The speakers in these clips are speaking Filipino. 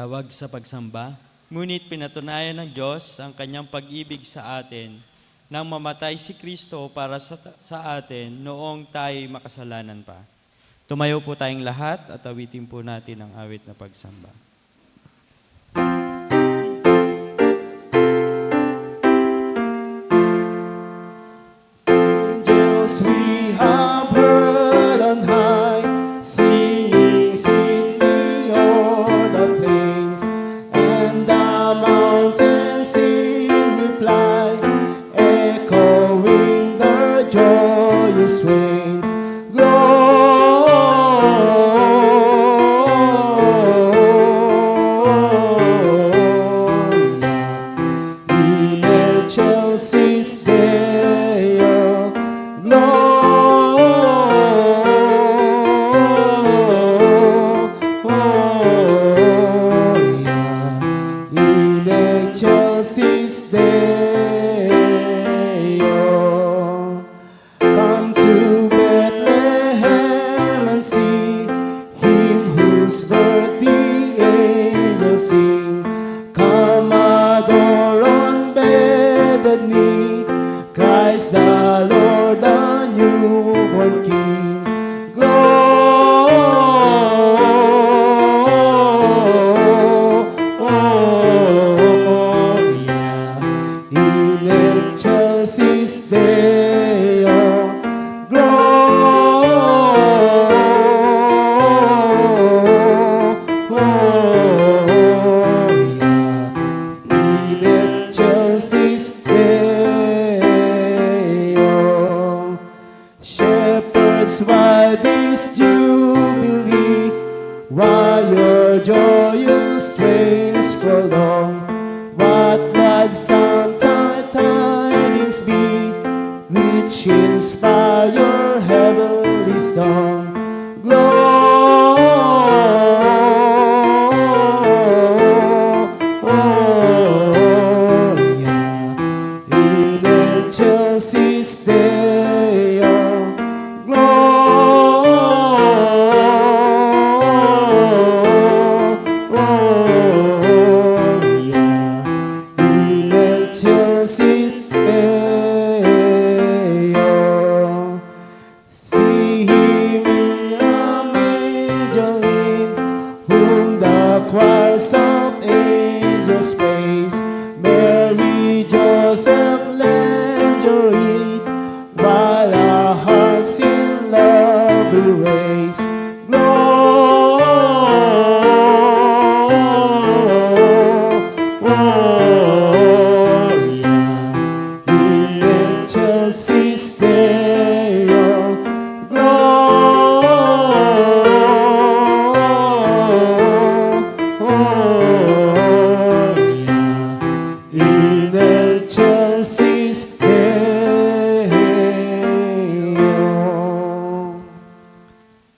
tawag sa pagsamba, ngunit pinatunayan ng Diyos ang kanyang pag-ibig sa atin nang mamatay si Kristo para sa atin noong tayo'y makasalanan pa. Tumayo po tayong lahat at awitin po natin ang awit na pagsamba.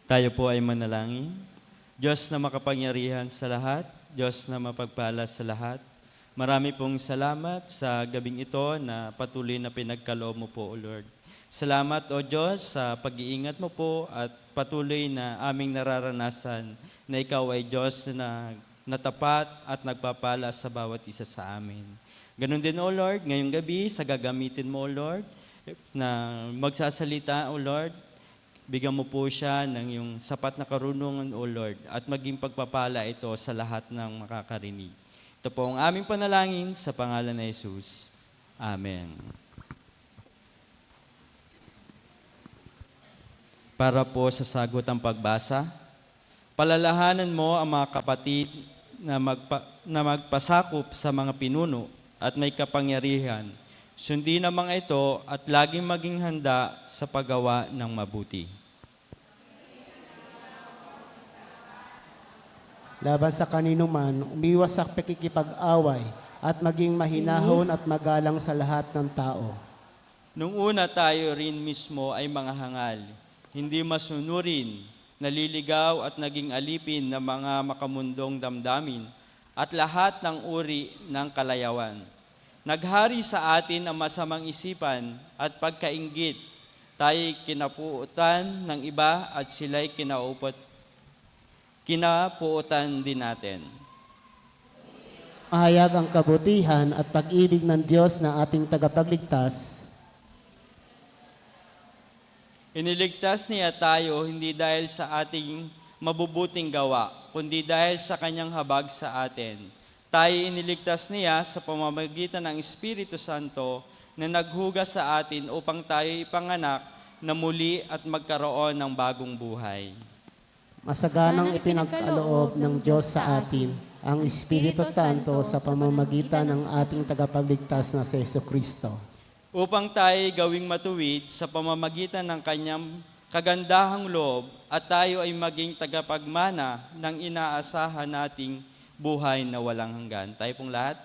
Tayo po ay manalangin. Diyos na makapangyarihan sa lahat, Diyos na mapagpala sa lahat, marami pong salamat sa gabing ito na patuloy na pinagkaloob mo po, O Lord. Salamat, O Diyos, sa pag-iingat mo po at patuloy na aming nararanasan na Ikaw ay Diyos na natapat at nagpapala sa bawat isa sa amin. Ganon din, O Lord, ngayong gabi, sa gagamitin mo, O Lord, na magsasalita, O Lord, bigyan mo po siya ng yung sapat na karunungan, O Lord, at maging pagpapala ito sa lahat ng makakarinig. Ito po ang aming panalangin sa pangalan ni Jesus. Amen. Para po sa sagot ang pagbasa, palalahanan mo ang mga kapatid na magpasakop sa mga pinuno at may kapangyarihan. Sundin ang mga ito at laging maging handa sa paggawa ng mabuti. Laban sa kanino man, umiwas sa pakikipag-away at maging mahinahon at magalang sa lahat ng tao. Nung una tayo rin mismo ay mga hangal, hindi masunurin, naliligaw at naging alipin ng mga makamundong damdamin at lahat ng uri ng kalayawan. Naghari sa atin ang masamang isipan at pagkainggit. Tayo'y kinapuutan ng iba at sila'y kinapuutan din natin. Mahayag ang kabutihan at pag-ibig ng Diyos na ating tagapagligtas. Iniligtas niya tayo hindi dahil sa ating mabubuting gawa, kundi dahil sa kanyang habag sa atin. Tayo iniligtas niya sa pamamagitan ng Espiritu Santo na naghugas sa atin upang tayo ipanganak na muli at magkaroon ng bagong buhay. Masaganang ipinagkaloob ng Diyos sa atin ang Espiritu Santo sa pamamagitan ng ating tagapagligtas na si Jesucristo. Upang tayo gawing matuwid sa pamamagitan ng kanyang kagandahang loob at tayo ay maging tagapagmana ng inaasahan nating buhay na walang hanggan. Tayo pong lahat.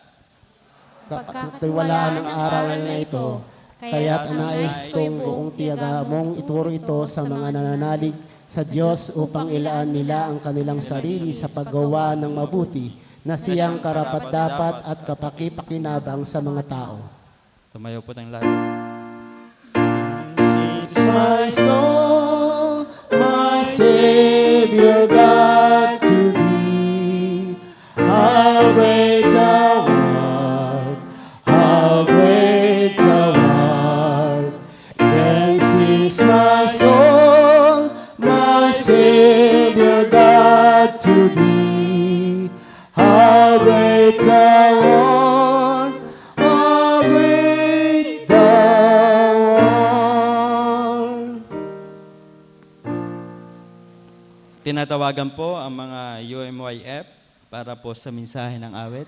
Pagkakatiwalaan ng aral na ito, kaya't nais kong buong tiyaga mong ituro ito sa mga nananalig sa Diyos upang ilaan nila ang kanilang sarili sa paggawa ng mabuti na siyang karapat-dapat at kapakipakinabang sa mga tao. Tumayo po tayong lahat. It's my soul, my Savior God, to Thee. How great Thou art, how great Thou art. Then sings my soul, my Savior God, to Thee. How great Thou art, how great Thou art. Tinatawagan po ang mga UMYF para po sa mensahe ng awit.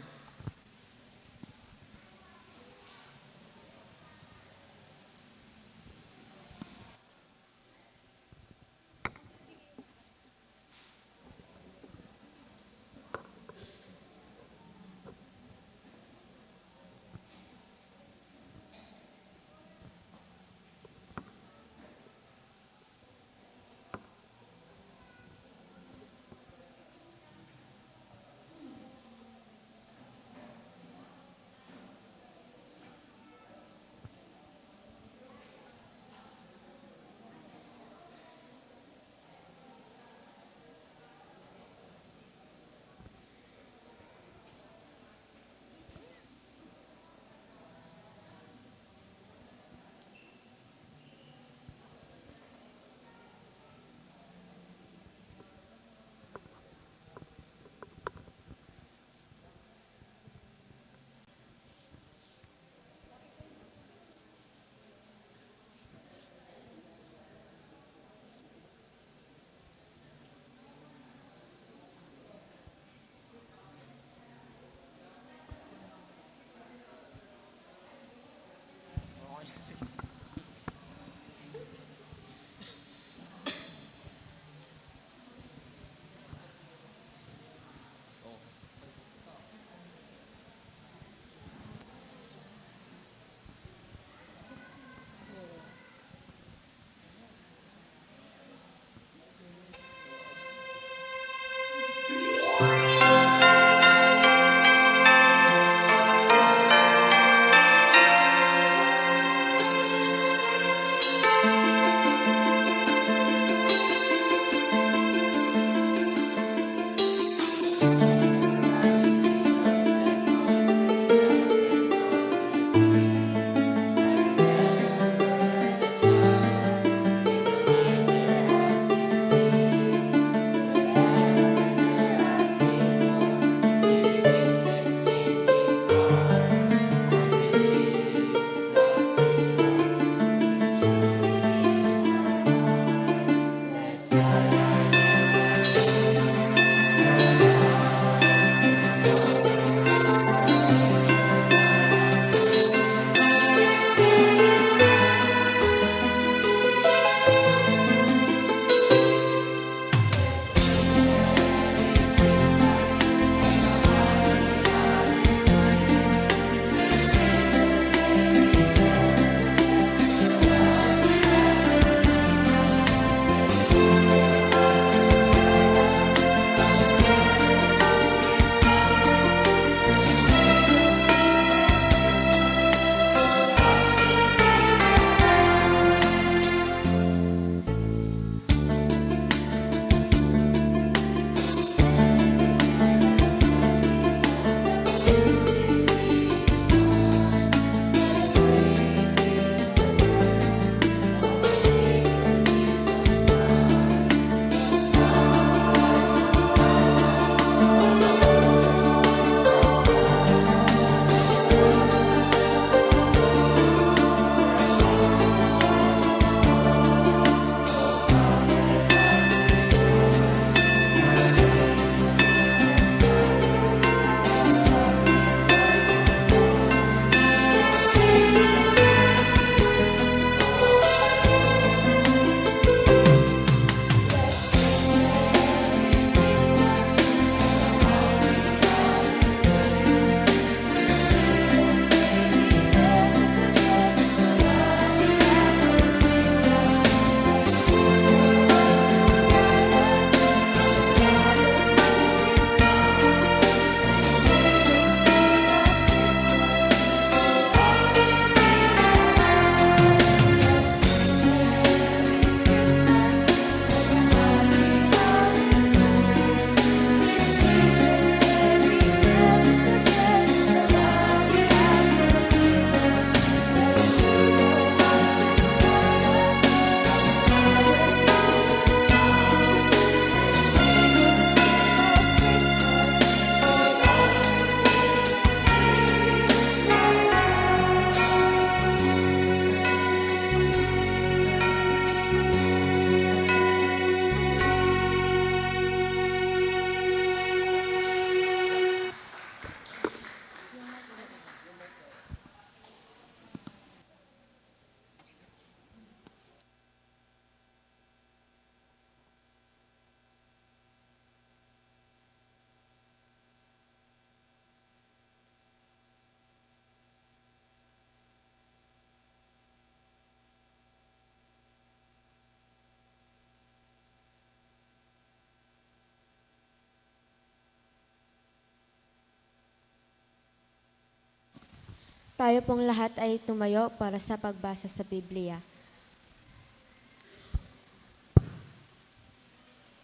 Tayo pong lahat ay tumayo para sa pagbasa sa Biblia.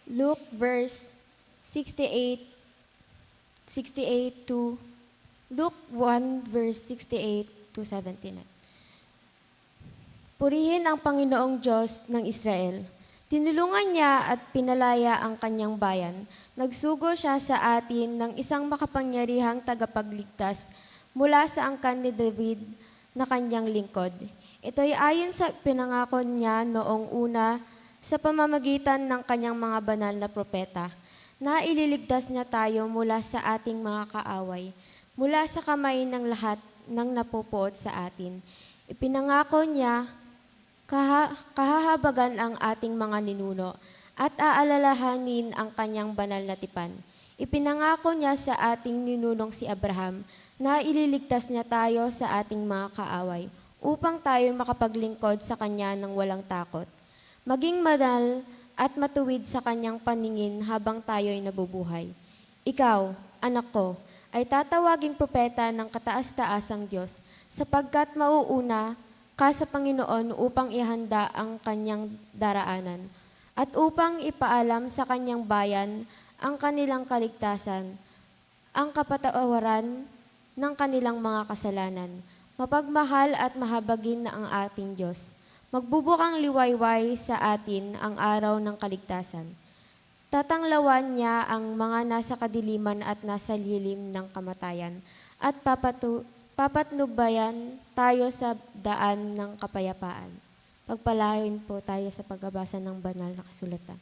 Luke verse 68 to Luke 1 verse 68 to 79. Purihin ang Panginoong Diyos ng Israel. Tinulungan niya at pinalaya ang kanyang bayan. Nagsugo siya sa atin ng isang makapangyarihang tagapagligtas mula sa angkan ni David na kanyang lingkod. Ito'y ayon sa pinangako niya noong una sa pamamagitan ng kanyang mga banal na propeta, na ililigtas niya tayo mula sa ating mga kaaway, mula sa kamay ng lahat ng napupuot sa atin. Ipinangako niya, kahahabagan ang ating mga ninuno at aalalahanin ang kanyang banal na tipan. Ipinangako niya sa ating ninunong si Abraham na ililigtas niya tayo sa ating mga kaaway upang tayo makapaglingkod sa kanya ng walang takot. Maging banal at matuwid sa kanyang paningin habang tayo'y nabubuhay. Ikaw, anak ko, ay tatawaging propeta ng kataas-taasang Diyos sapagkat mauuna ka sa Panginoon upang ihanda ang kanyang daraanan at upang ipaalam sa kanyang bayan ang kanilang kaligtasan, ang kapatawaran ng kanilang mga kasalanan. Mapagmahal at mahabagin na ang ating Diyos. Magbubukang liwayway sa atin ang araw ng kaligtasan. Tatanglawan niya ang mga nasa kadiliman at nasa lilim ng kamatayan at papatnubayan tayo sa daan ng kapayapaan. Pagpalain po tayo sa pagbabasa ng banal na kasulatan.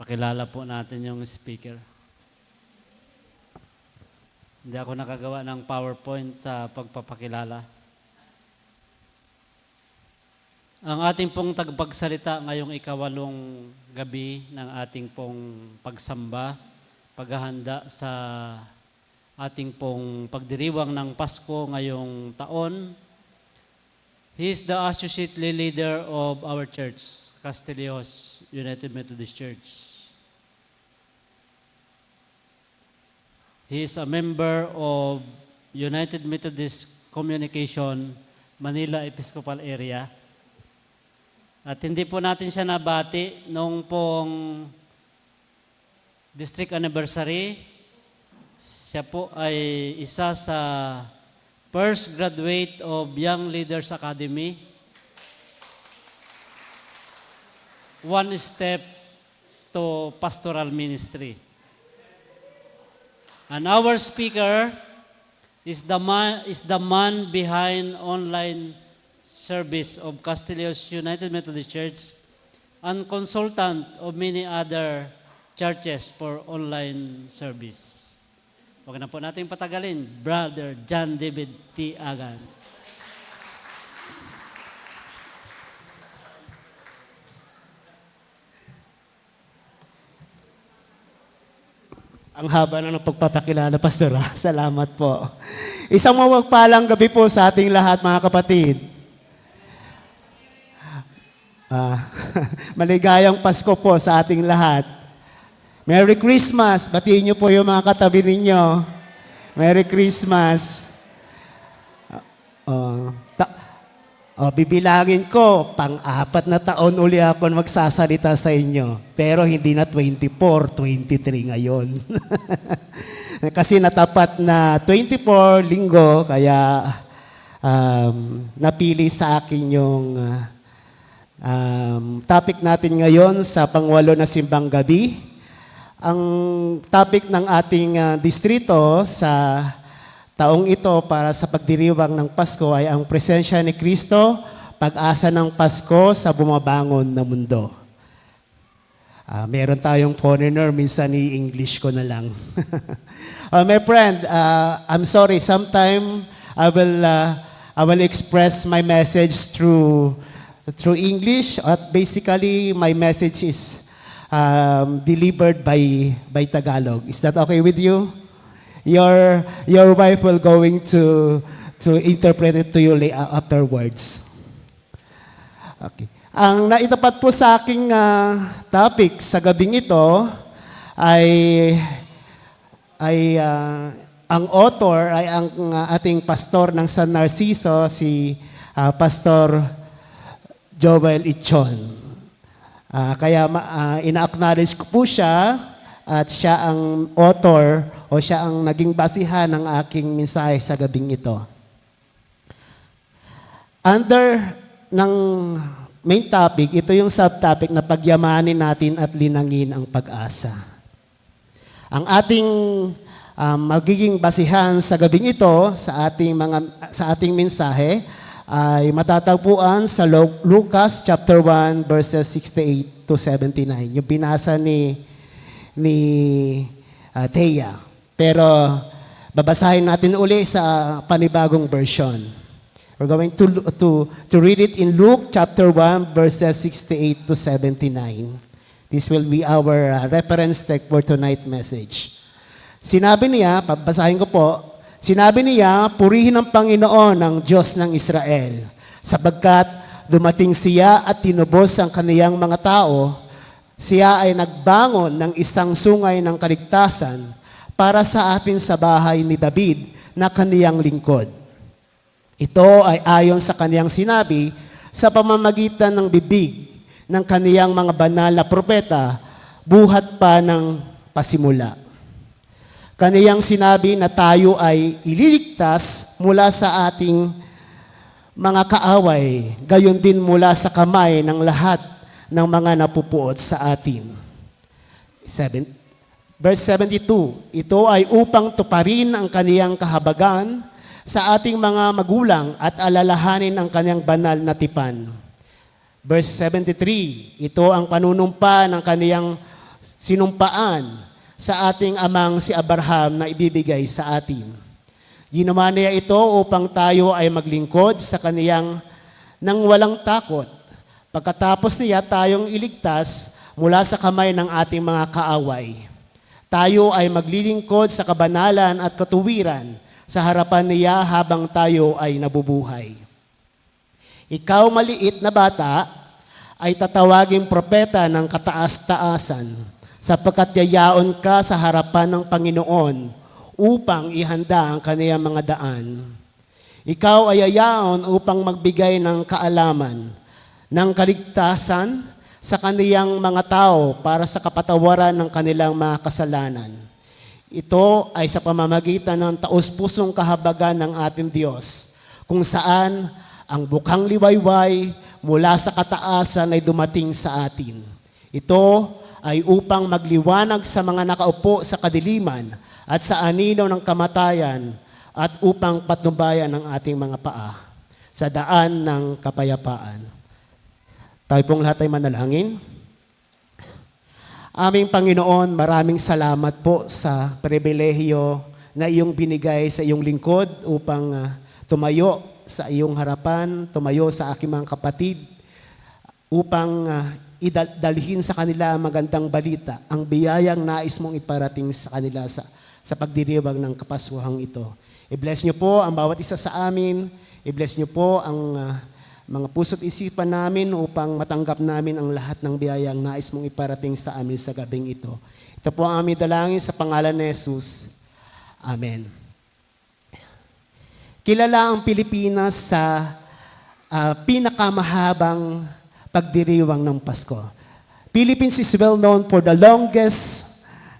Pakilala po natin yung speaker. Hindi ako nakagawa ng PowerPoint sa pagpapakilala. Ang ating pong tagapagsalita ngayong ikawalong gabi ng ating pong pagsamba, paghahanda sa ating pong pagdiriwang ng Pasko ngayong taon. He is the associate leader of our church, Castillejos United Methodist Church. He is a member of United Methodist Communication, Manila Episcopal Area. At hindi po natin siya nabati nung pong district anniversary. Siya po ay isa sa first graduate of Young Leaders Academy. One step to pastoral ministry. And our speaker is the man behind online service of Castillejos United Methodist Church and consultant of many other churches for online service. Huwag na po natin patagalin, Brother John David T. Agan. Ang haba na ng pagpapakilala, Pastor. Salamat po. Isang mawagpalang gabi po sa ating lahat, mga kapatid. Maligayang Pasko po sa ating lahat. Merry Christmas! Batiin niyo po yung mga katabi ninyo. Merry Christmas! Bibilangin ko, pang-apat na taon uli ako magsasalita sa inyo. Pero hindi na 24, 23 ngayon. Kasi natapat na 24 linggo, kaya napili sa akin yung topic natin ngayon sa pangwalo na simbang gabi. Ang topic ng ating distrito sa taong ito para sa pagdiriwang ng Pasko ay ang presensya ni Kristo, pag-asa ng Pasko sa bumabangon na mundo. Meron tayong foreigner, minsan i-English ko na lang. My friend, I'm sorry, sometime I will express my message through English. Basically, my message is delivered by Tagalog. Is that okay with you? Your wife will going to interpret it to you afterwards. Okay. Ang naitapat po sa aking topic sa gabing ito ay ang author ay ang ating pastor ng San Narciso, si Pastor Joel Ichon. Kaya ina-acknowledge ko po siya at siya ang author o siya ang naging basihan ng aking mensahe sa gabing ito. Under ng main topic, ito yung subtopic na pagyamanin natin at linangin ang pag-asa. Ang ating magiging basihan sa gabing ito sa ating mensahe ay matatagpuan sa Lucas chapter 1 verses 68 to 79. Yung binasa ni Thea. Pero babasahin natin uli sa panibagong version. We're going to read it in Luke chapter 1 verses 68 to 79. This will be our reference text for tonight's message. Sinabi niya, babasahin ko po, sinabi niya, purihin ang Panginoon ng Diyos ng Israel, sapagkat dumating siya at tinubos ang kaniyang mga tao. Siya ay nagbangon ng isang sungay ng kaligtasan para sa atin sa bahay ni David na kaniyang lingkod. Ito ay ayon sa kaniyang sinabi sa pamamagitan ng bibig ng kaniyang mga banal na propeta buhat pa ng pasimula. Kaniyang sinabi na tayo ay ililigtas mula sa ating mga kaaway, gayon din mula sa kamay ng lahat ng mga napupuot sa atin. Verse 72, ito ay upang tuparin ang kaniyang kahabagan sa ating mga magulang at alalahanin ang kaniyang banal na tipan. Verse 73, ito ang panunumpa ng kaniyang sinumpaan sa ating amang si Abraham na ibibigay sa atin. Ginawa niya ito upang tayo ay maglingkod sa kaniyang nang walang takot. Pagkatapos niya tayong iligtas mula sa kamay ng ating mga kaaway. Tayo ay maglilingkod sa kabanalan at katuwiran sa harapan niya habang tayo ay nabubuhay. Ikaw maliit na bata ay tatawaging propeta ng kataas-taasan sapagkat yayaon ka sa harapan ng Panginoon upang ihanda ang kaniyang mga daan. Ikaw ay yayaon upang magbigay ng kaalaman ng kaligtasan sa kaniyang mga tao para sa kapatawaran ng kanilang mga kasalanan. Ito ay sa pamamagitan ng taos-pusong kahabagan ng ating Diyos, kung saan ang bukang liwayway mula sa kataasan ay dumating sa atin. Ito ay upang magliwanag sa mga nakaupo sa kadiliman at sa anino ng kamatayan at upang patnubayan ang ating mga paa sa daan ng kapayapaan. Tayo pong lahat ay manalangin. Aming Panginoon, maraming salamat po sa pribilehiyo na iyong binigay sa iyong lingkod upang tumayo sa iyong harapan, tumayo sa aking mga kapatid, upang idalhin sa kanila ang magandang balita, ang biyayang nais mong iparating sa kanila sa pagdiriwang ng kapaskuhang ito. I-bless niyo po ang bawat isa sa amin, i-bless niyo po ang mga puso't isipan namin upang matanggap namin ang lahat ng biyayang nais mong iparating sa amin sa gabing ito. Ito po ang aming dalangin sa pangalan ni Jesus. Amen. Kilala ang Pilipinas sa pinakamahabang pagdiriwang ng Pasko. Philippines is well known for the longest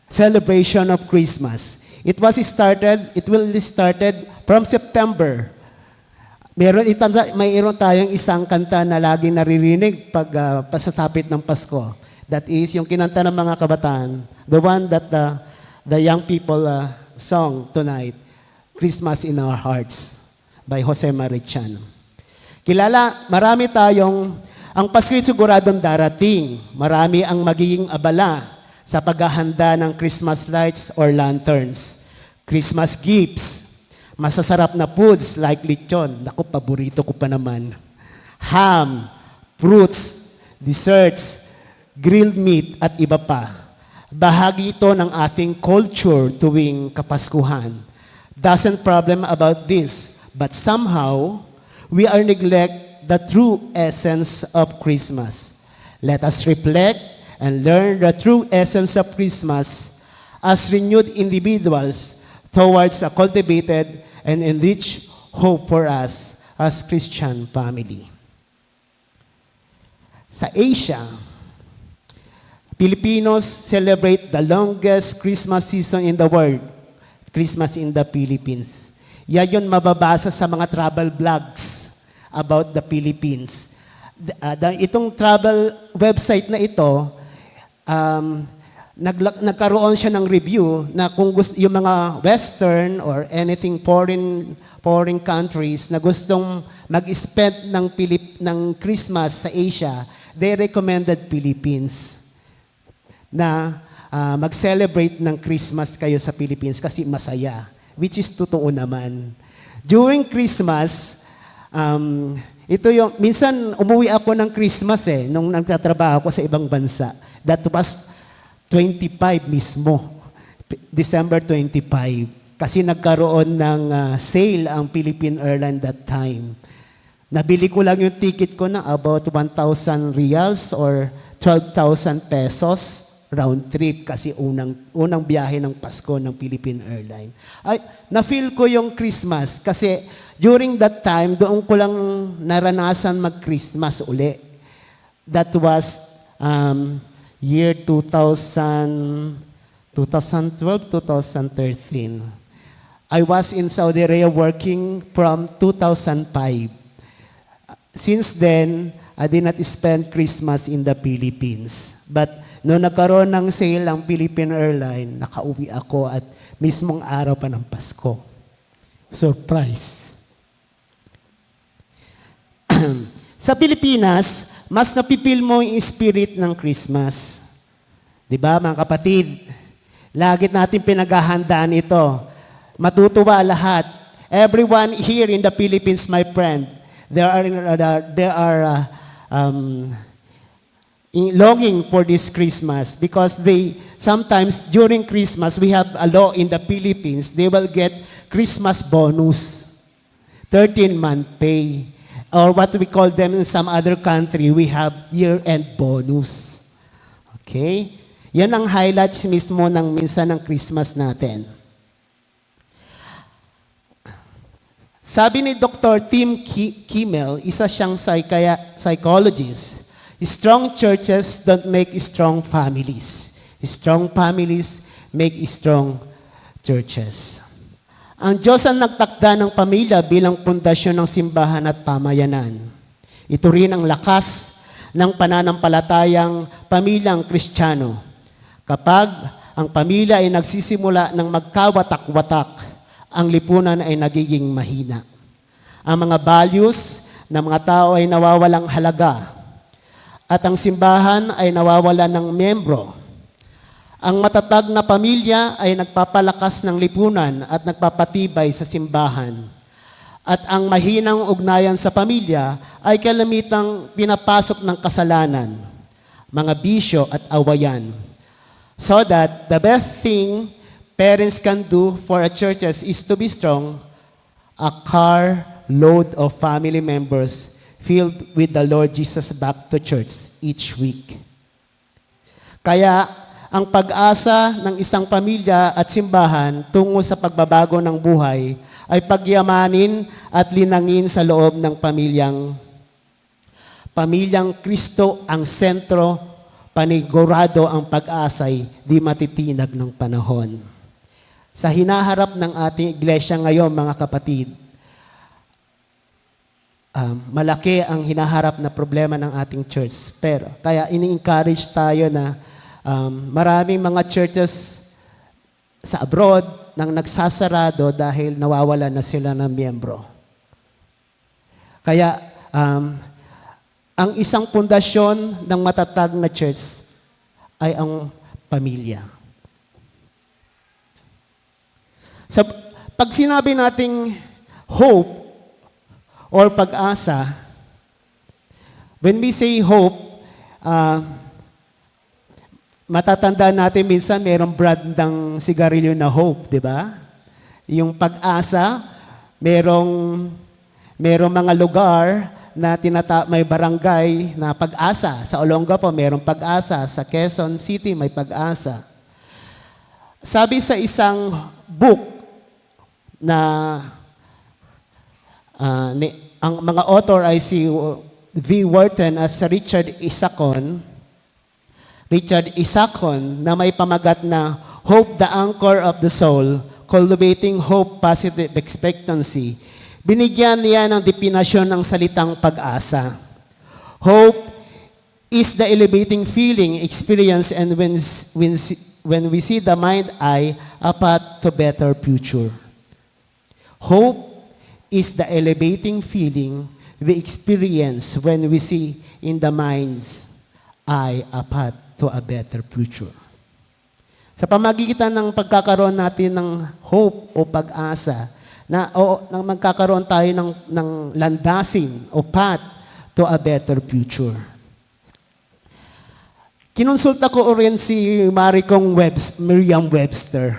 celebration of Christmas. It will be started from September. Mayroon tayong isang kanta na lagi naririnig pag pasasapit ng Pasko. That is yung kinanta ng mga kabataan, the one that the young people song tonight, Christmas in Our Hearts by Jose Marichan. Marami tayong Ang Pasko ay siguradong darating. Marami ang magiging abala sa paghahanda ng Christmas lights or lanterns, Christmas gifts, masasarap na foods like lechon. Naku, paborito ko pa naman. Ham, fruits, desserts, grilled meat at iba pa. Bahagi ito ng ating culture tuwing Kapaskuhan. Doesn't problem about this, but somehow we are neglect the true essence of Christmas. Let us reflect and learn the true essence of Christmas as renewed individuals towards a cultivated and enriched hope for us as Christian family. Sa Asia, Filipinos celebrate the longest Christmas season in the world, Christmas in the Philippines. Yan yun mababasa sa mga travel blogs about the Philippines. Itong travel website na ito, nagkaroon siya ng review na kung gusto, yung mga Western or anything foreign countries na gustong mag-spend ng Christmas sa Asia, they recommended Philippines na mag-celebrate ng Christmas kayo sa Philippines kasi masaya, which is totoo naman. During Christmas, ito yung, minsan umuwi ako ng Christmas nung nagtatrabaho ako sa ibang bansa. That was 25 mismo, December 25. Kasi nagkaroon ng sale ang Philippine Airlines that time. Nabili ko lang yung ticket ko na about 1,000 reals or 12,000 pesos round trip kasi unang biyahe ng Pasko ng Philippine Airlines. Ay, na-feel ko yung Christmas kasi during that time, doon ko lang naranasan mag-Christmas uli. That was year 2012, 2013. I was in Saudi Arabia working from 2005. Since then, I did not spend Christmas in the Philippines. But noong nagkaroon ng sale ang Philippine Airlines, nakauwi ako at mismong araw pa ng Pasko. Surprise. Sa Pilipinas, mas napipil mo yung spirit ng Christmas. Di ba, mga kapatid? Lagi natin pinaghahandaan ito. Matutuwa lahat. Everyone here in the Philippines, my friend, they are longing for this Christmas because sometimes during Christmas, we have a law in the Philippines, they will get Christmas bonus, 13-month pay. Or what we call them in some other country, we have year-end bonus. Okay? Yan ang highlights mismo ng minsan ng Christmas natin. Sabi ni Dr. Tim Kimmel, isa siyang psychologist, strong churches don't make strong families. Strong families make strong churches. Ang Diyos ang nagtakda ng pamilya bilang pundasyon ng simbahan at pamayanan. Ito rin ang lakas ng pananampalatayang pamilyang Kristiyano. Kapag ang pamilya ay nagsisimula ng magkawatak-watak, ang lipunan ay nagiging mahina. Ang mga values ng mga tao ay nawawalang halaga at ang simbahan ay nawawalan ng miyembro. Ang matatag na pamilya ay nagpapalakas ng lipunan at nagpapatibay sa simbahan. At ang mahinang ugnayan sa pamilya ay kalamitang pinapasok ng kasalanan, mga bisyo at awayan. So that the best thing parents can do for a churches is to be strong, a car load of family members filled with the Lord Jesus back to church each week. Kaya ang pag-asa ng isang pamilya at simbahan tungo sa pagbabago ng buhay ay pagyamanin at linangin sa loob ng pamilyang Kristo ang sentro, panigurado ang pag-asay, di matitinag ng panahon. Sa hinaharap ng ating iglesia ngayon, mga kapatid, malaki ang hinaharap na problema ng ating church. Pero, kaya ini-encourage tayo na maraming mga churches sa abroad nang nagsasarado dahil nawawalan na sila ng miyembro. Kaya, ang isang pundasyon ng matatag na church ay ang pamilya. Pag sinabi nating hope or pag-asa, when we say hope, matatandaan natin minsan mayroong brand ng sigarilyo na hope, di ba? Yung pag-asa, merong mga lugar na may barangay na pag-asa. Sa Olongapo, merong pag-asa. Sa Quezon City, may pag-asa. Sabi sa isang book na ang mga author ay si V. Wharton at si Richard Isakon na may pamagat na Hope, the Anchor of the Soul, Cultivating Hope, Positive Expectancy. Binigyan niya ng definasyon ng salitang pag-asa. Hope is the elevating feeling, experience, and when we see the mind eye, a path to better future. Hope is the elevating feeling we experience when we see in the mind's eye a path to a better future. Sa pamagitan ng pagkakaroon natin ng hope o pag-asa, nang magkakaroon tayo ng landasin o path to a better future. Kinonsulta ko rin si Merriam-Webster.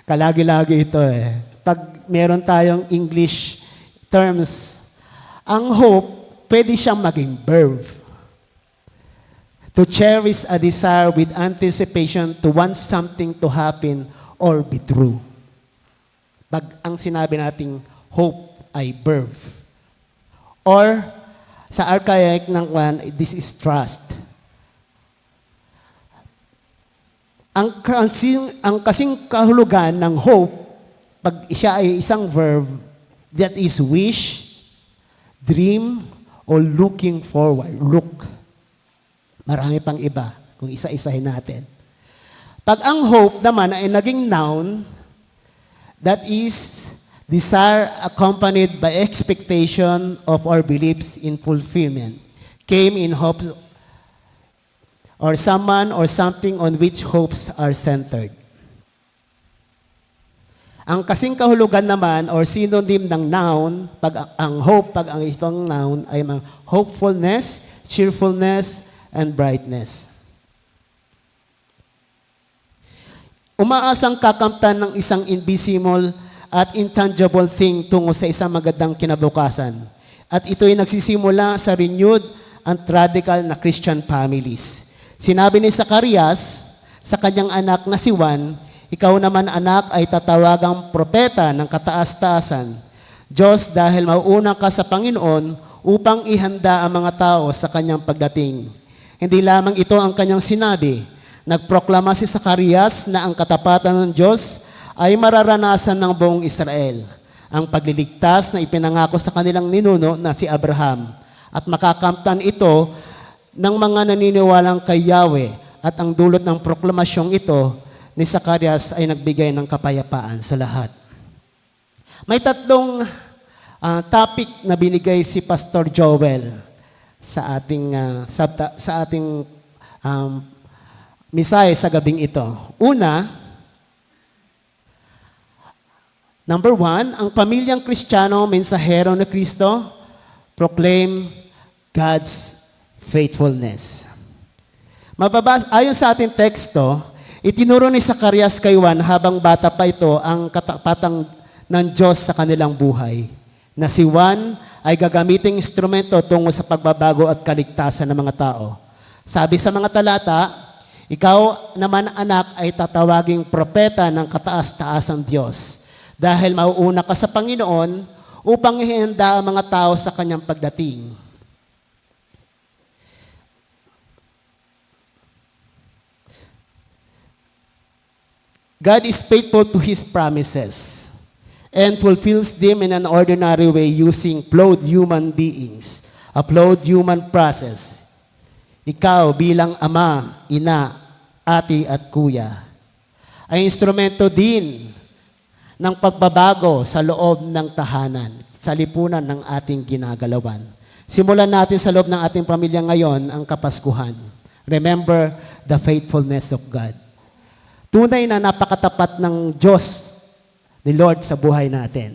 Kalagi-lagi ito eh. Pag meron tayong English terms, ang hope, pwede siyang maging verb. To cherish a desire with anticipation to want something to happen or be true. Pag ang sinabi nating hope ay verb. Or, sa archaic ng this is trust. Ang kasing kahulugan ng hope, pag siya ay isang verb, that is wish, dream, or looking forward. Look. Marami pang iba kung isa-isahin natin. Pag ang hope naman ay naging noun, that is desire accompanied by expectation of our beliefs in fulfillment, came in hopes or someone or something on which hopes are centered. Ang kasing kahulugan naman or synonym ng noun, pag ang hope, pag ang itong noun ay hopefulness, cheerfulness, and brightness. Umaasang kakamtan ng isang invisible at intangible thing tungo sa isang magandang kinabukasan. At ito'y nagsisimula sa renewed and radical na Christian families. Sinabi ni Zacarias sa kanyang anak na si Juan, ikaw naman anak ay tatawagang propeta ng kataas-taasan. Diyos, dahil mauuna ka sa Panginoon upang ihanda ang mga tao sa kanyang pagdating. Hindi lamang ito ang kanyang sinabi. Nagproklama si Zacarias na ang katapatan ng Diyos ay mararanasan ng buong Israel. Ang pagliligtas na ipinangako sa kanilang ninuno na si Abraham. At makakamtan ito ng mga naniniwalang kay Yahweh. At ang dulot ng proklamasyong ito ni Zacarias ay nagbigay ng kapayapaan sa lahat. May tatlong topic na binigay si Pastor Joel sa ating misahe sa gabing ito. Una, number 1, ang pamilyang Kristiyano, mensahero ni Kristo, proclaim God's faithfulness. Ayon sa ating teksto, itinuro ni Zacarias kay Juan habang bata pa ito ang katapatang ng Diyos sa kanilang buhay. Na si Juan ay gagamiting instrumento tungo sa pagbabago at kaligtasan ng mga tao. Sabi sa mga talata, ikaw naman anak ay tatawaging propeta ng kataas-taasang Diyos dahil mauuna ka sa Panginoon upang ihanda ang mga tao sa kanyang pagdating. God is faithful to His promises and fulfills them in an ordinary way using flawed human beings, a flawed human process. Ikaw bilang ama, ina, ate at kuya, ay instrumento din ng pagbabago sa loob ng tahanan, sa lipunan ng ating ginagalawan. Simulan natin sa loob ng ating pamilya ngayon ang Kapaskuhan. Remember the faithfulness of God. Tunay na napakatapat ng Diyos, ni Lord, sa buhay natin.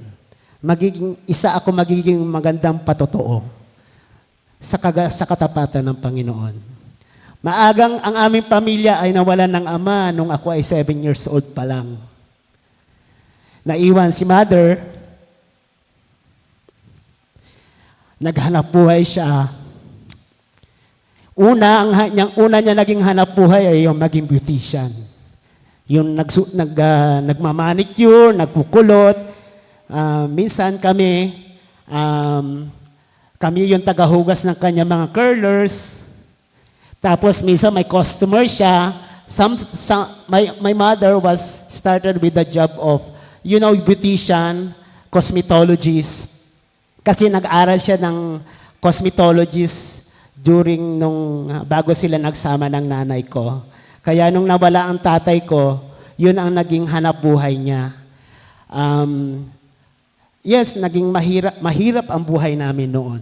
Magiging magandang patotoo sa katapatan ng Panginoon. Maagang ang aming pamilya ay nawalan ng ama nung ako ay 7 years old pa lang. Naiwan si mother, naghanap buhay siya. Una niya naging hanap buhay ay yung maging beautician. Yung nagmamanicure, nagkukulot. Minsan kami yung tagahugas ng kanya mga curlers. Tapos minsan may customer siya. My mother was started with the job of, beautician, cosmetologist. Kasi nag-aral siya ng cosmetologist bago sila nagsama ng nanay ko. Kaya nung nawala ang tatay ko, yun ang naging hanap buhay niya. Yes, naging mahirap ang buhay namin noon.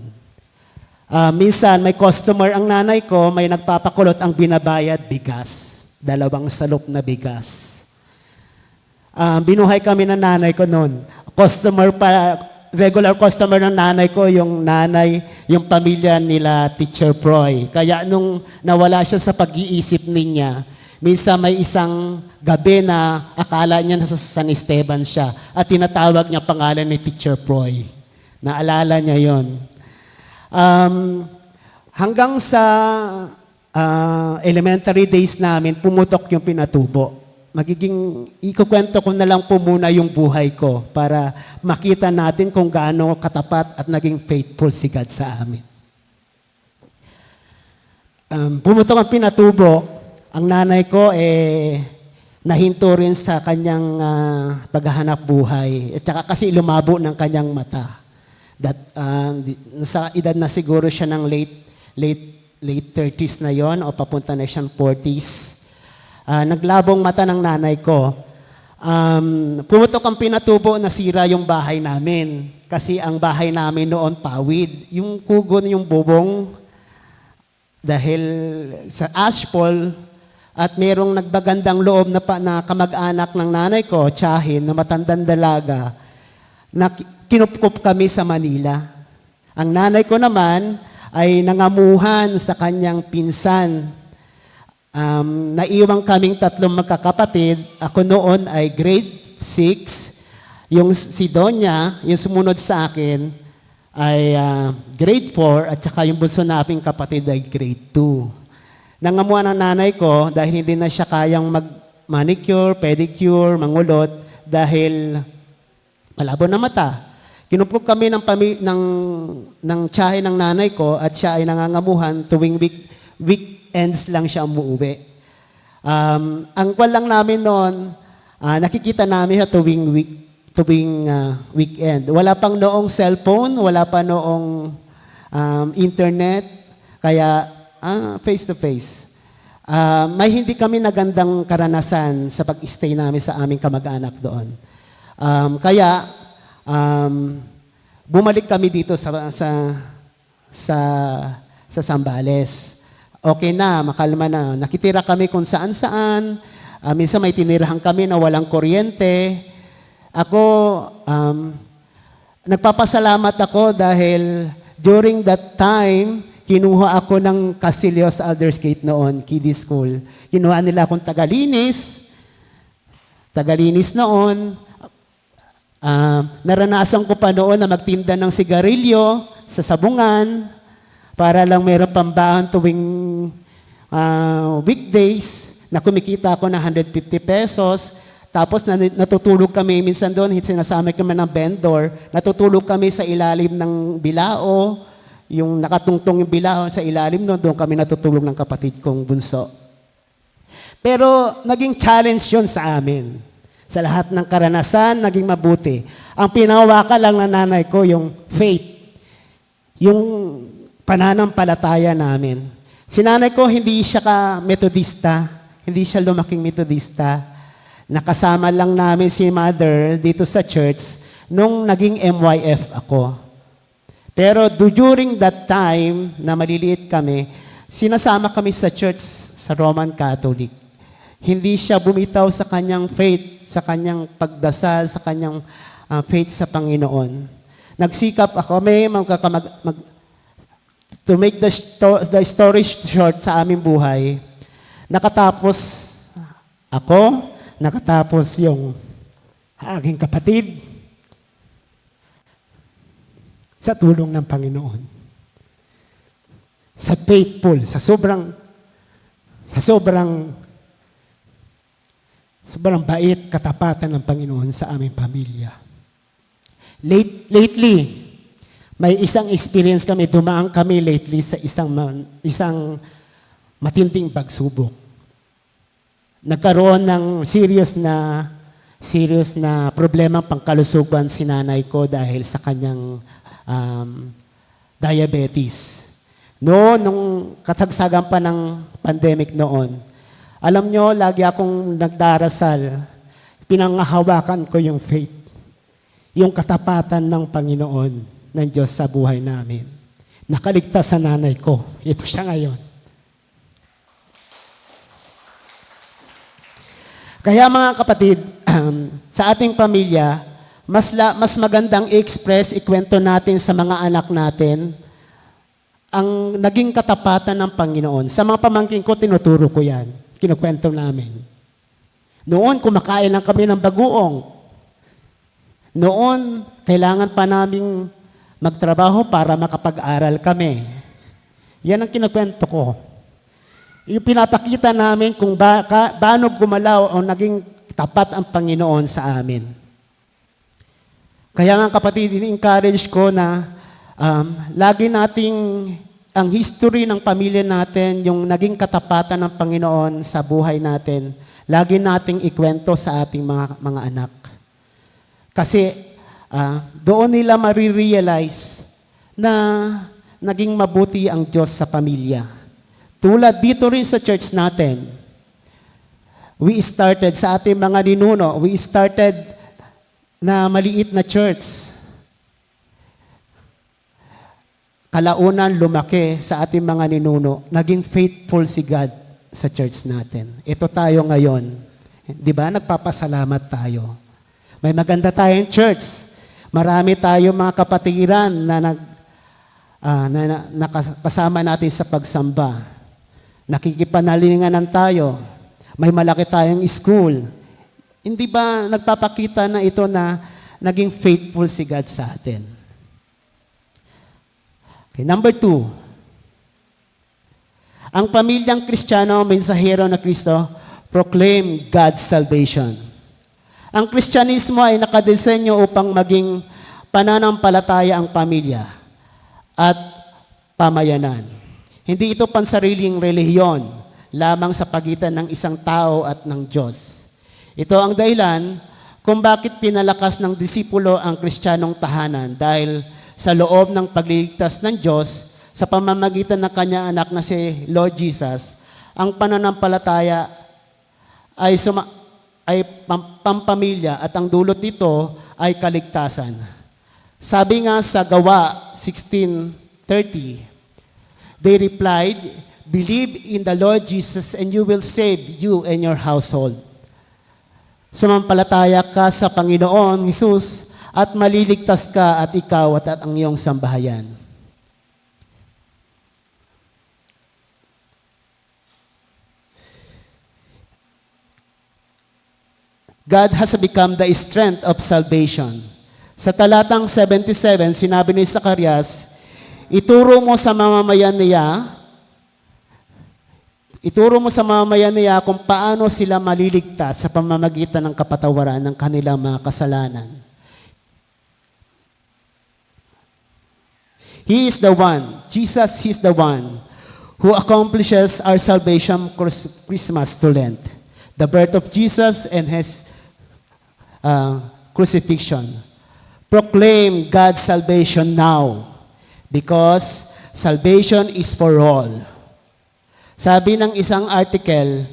Minsan, may customer ang nanay ko, may nagpapakulot ang binabayad, bigas. 2 salop na bigas. Binuhay kami ng nanay ko noon. Regular customer ng nanay ko, yung pamilya nila Teacher Proy. Kaya nung nawala siya sa pag-iisip niya, minsan may isang gabi na akala niya nasa San Esteban siya at tinatawag niya pangalan ni Teacher Proy. Naalala niya yon. Hanggang sa elementary days namin, pumutok yung pinatubo. Ikukwento ko na lang po muna yung buhay ko para makita natin kung gaano katapat at naging faithful si God sa amin. Pumutok ang pinatubo, ang nanay ko nahinto rin sa kanyang paghahanap buhay. At saka kasi lumabo ng kanyang mata. Sa edad na siguro siya ng late 30s na yon o papunta na siyang 40s. Naglabong mata ng nanay ko. Pumutok ang pinatubo, nasira yung bahay namin. Kasi ang bahay namin noon pawid. Yung kugon, yung bubong, dahil sa ashpol, at merong nagbagandang loob na kamag-anak ng nanay ko, tiyahin, na matandang dalaga, na kinupkup kami sa Manila. Ang nanay ko naman ay nangamuhan sa kanyang pinsan. Naiwang kaming 3 magkakapatid. Ako noon ay grade 6. Yung si Donya, yung sumunod sa akin, ay grade 4 at saka yung bunso naming kapatid ay grade 2. Nangamuhan ng nanay ko dahil hindi na siya kayang mag-manicure, pedicure, mangulot dahil malabo na mata. Kinupkup kami ng tiyahe ng nanay ko at siya ay nangangamuhan tuwing weekends lang siya umuwi. Ang kwan lang namin noon, nakikita namin siya tuwing weekend. Wala pang noong cellphone, wala pa noong internet, kaya face to face. May hindi kami nagandang karanasan sa pag-stay namin sa aming kamag-anak doon. Kaya bumalik kami dito sa Zambales. Okay na, makalma na. Nakitira kami kung saan-saan. Minsan may tinirahan kami na walang kuryente. Ako, nagpapasalamat ako dahil during that time, kinuha ako ng Casilios Elders Gate noon, kiddie school. Kinuha nila akong tagalinis noon. Naranasan ko pa noon na magtinda ng sigarilyo sa sabungan para lang mayroon pambahan tuwing weekdays na kumikita ako ng 150 pesos. Tapos natutulog kami minsan doon, sinasama kami ng vendor, natutulog kami sa ilalim ng bilao, yung nakatungtong yung bilao sa ilalim doon kami natutulog ng kapatid kong bunso. Pero naging challenge yun sa amin. Sa lahat ng karanasan, naging mabuti. Ang pinawakan lang ng nanay ko, yung faith. Yung pananampalataya namin. Si nanay ko, hindi siya metodista. Hindi siya lumaking metodista. Nakasama lang namin si mother dito sa church nung naging MYF ako. Pero during that time na maliliit kami, sinasama kami sa church sa Roman Catholic. Hindi siya bumitaw sa kanyang faith, sa kanyang pagdasal, sa kanyang faith sa Panginoon. Nagsikap ako, to make the story short sa aming buhay, nakatapos ako, nakatapos yung aking kapatid, sa tulong ng Panginoon. Sa faithful, sa sobrang bait, katapatan ng Panginoon sa aming pamilya. Lately, may isang experience kami, dumaan kami lately sa isang matinding pagsubok. Nagkaroon ng serious na problema pangkalusugan si nanay ko dahil sa kanyang diabetes. Nung kasagsagan pa ng pandemic noon, alam nyo, lagi akong nagdarasal, pinangahawakan ko yung faith, yung katapatan ng Panginoon, ng Diyos sa buhay namin. Nakaligtas sa nanay ko. Ito siya ngayon. Kaya mga kapatid, sa ating pamilya, mas magandang i-express, ikwento natin sa mga anak natin ang naging katapatan ng Panginoon. Sa mga pamangkin ko, tinuturo ko yan. Kinukwento namin. Noon, kumakain lang kami ng bagoong. Noon, kailangan pa naming magtrabaho para makapag-aral kami. Yan ang kinukwento ko. Yung pinapakita namin kung paano gumalaw o naging tapat ang Panginoon sa amin. Kaya nga kapatid, in-encourage ko na lagi nating ang history ng pamilya natin, yung naging katapatan ng Panginoon sa buhay natin, lagi nating ikwento sa ating mga anak. Kasi doon nila marirealize na naging mabuti ang Diyos sa pamilya. Tulad dito rin sa church natin, we started sa ating mga ninuno, we started na maliit na church. Kalaunan lumaki sa ating mga ninuno, naging faithful si God sa church natin. Ito tayo ngayon. Di ba? Nagpapasalamat tayo. May maganda tayong church. Marami tayong mga kapatiran na kasama natin sa pagsamba. Nakikipanalinganan tayo. May malaki tayong school. Hindi ba nagpapakita na ito na naging faithful si God sa atin? Okay, number 2. Ang pamilyang Kristiyano, mensahero na Kristo, proclaim God's salvation. Ang Kristyanismo ay nakadesenyo upang maging pananampalataya ang pamilya at pamayanan. Hindi ito pansariling relihiyon lamang sa pagitan ng isang tao at ng Diyos. Ito ang dahilan kung bakit pinalakas ng disipulo ang Kristiyanong tahanan dahil sa loob ng pagliligtas ng Diyos sa pamamagitan ng kanyang anak na si Lord Jesus, ang pananampalataya ay pampamilya at ang dulot nito ay kaligtasan. Sabi nga sa Gawa 16:30, they replied, "Believe in the Lord Jesus and you will save you and your household." Sumampalataya ka sa Panginoon Jesus at maliligtas ka at ikaw at ang iyong sambahayan. God has become the strength of salvation. Sa talatang 77, sinabi ni Zacarias, ituro mo sa mamamayan niya kung paano sila maliligtas sa pamamagitan ng kapatawaran ng kanilang mga kasalanan. He is the one, Jesus is the one who accomplishes our salvation Christmas to Lent. The birth of Jesus and His crucifixion. Proclaim God's salvation now because salvation is for all. Sabi ng isang article,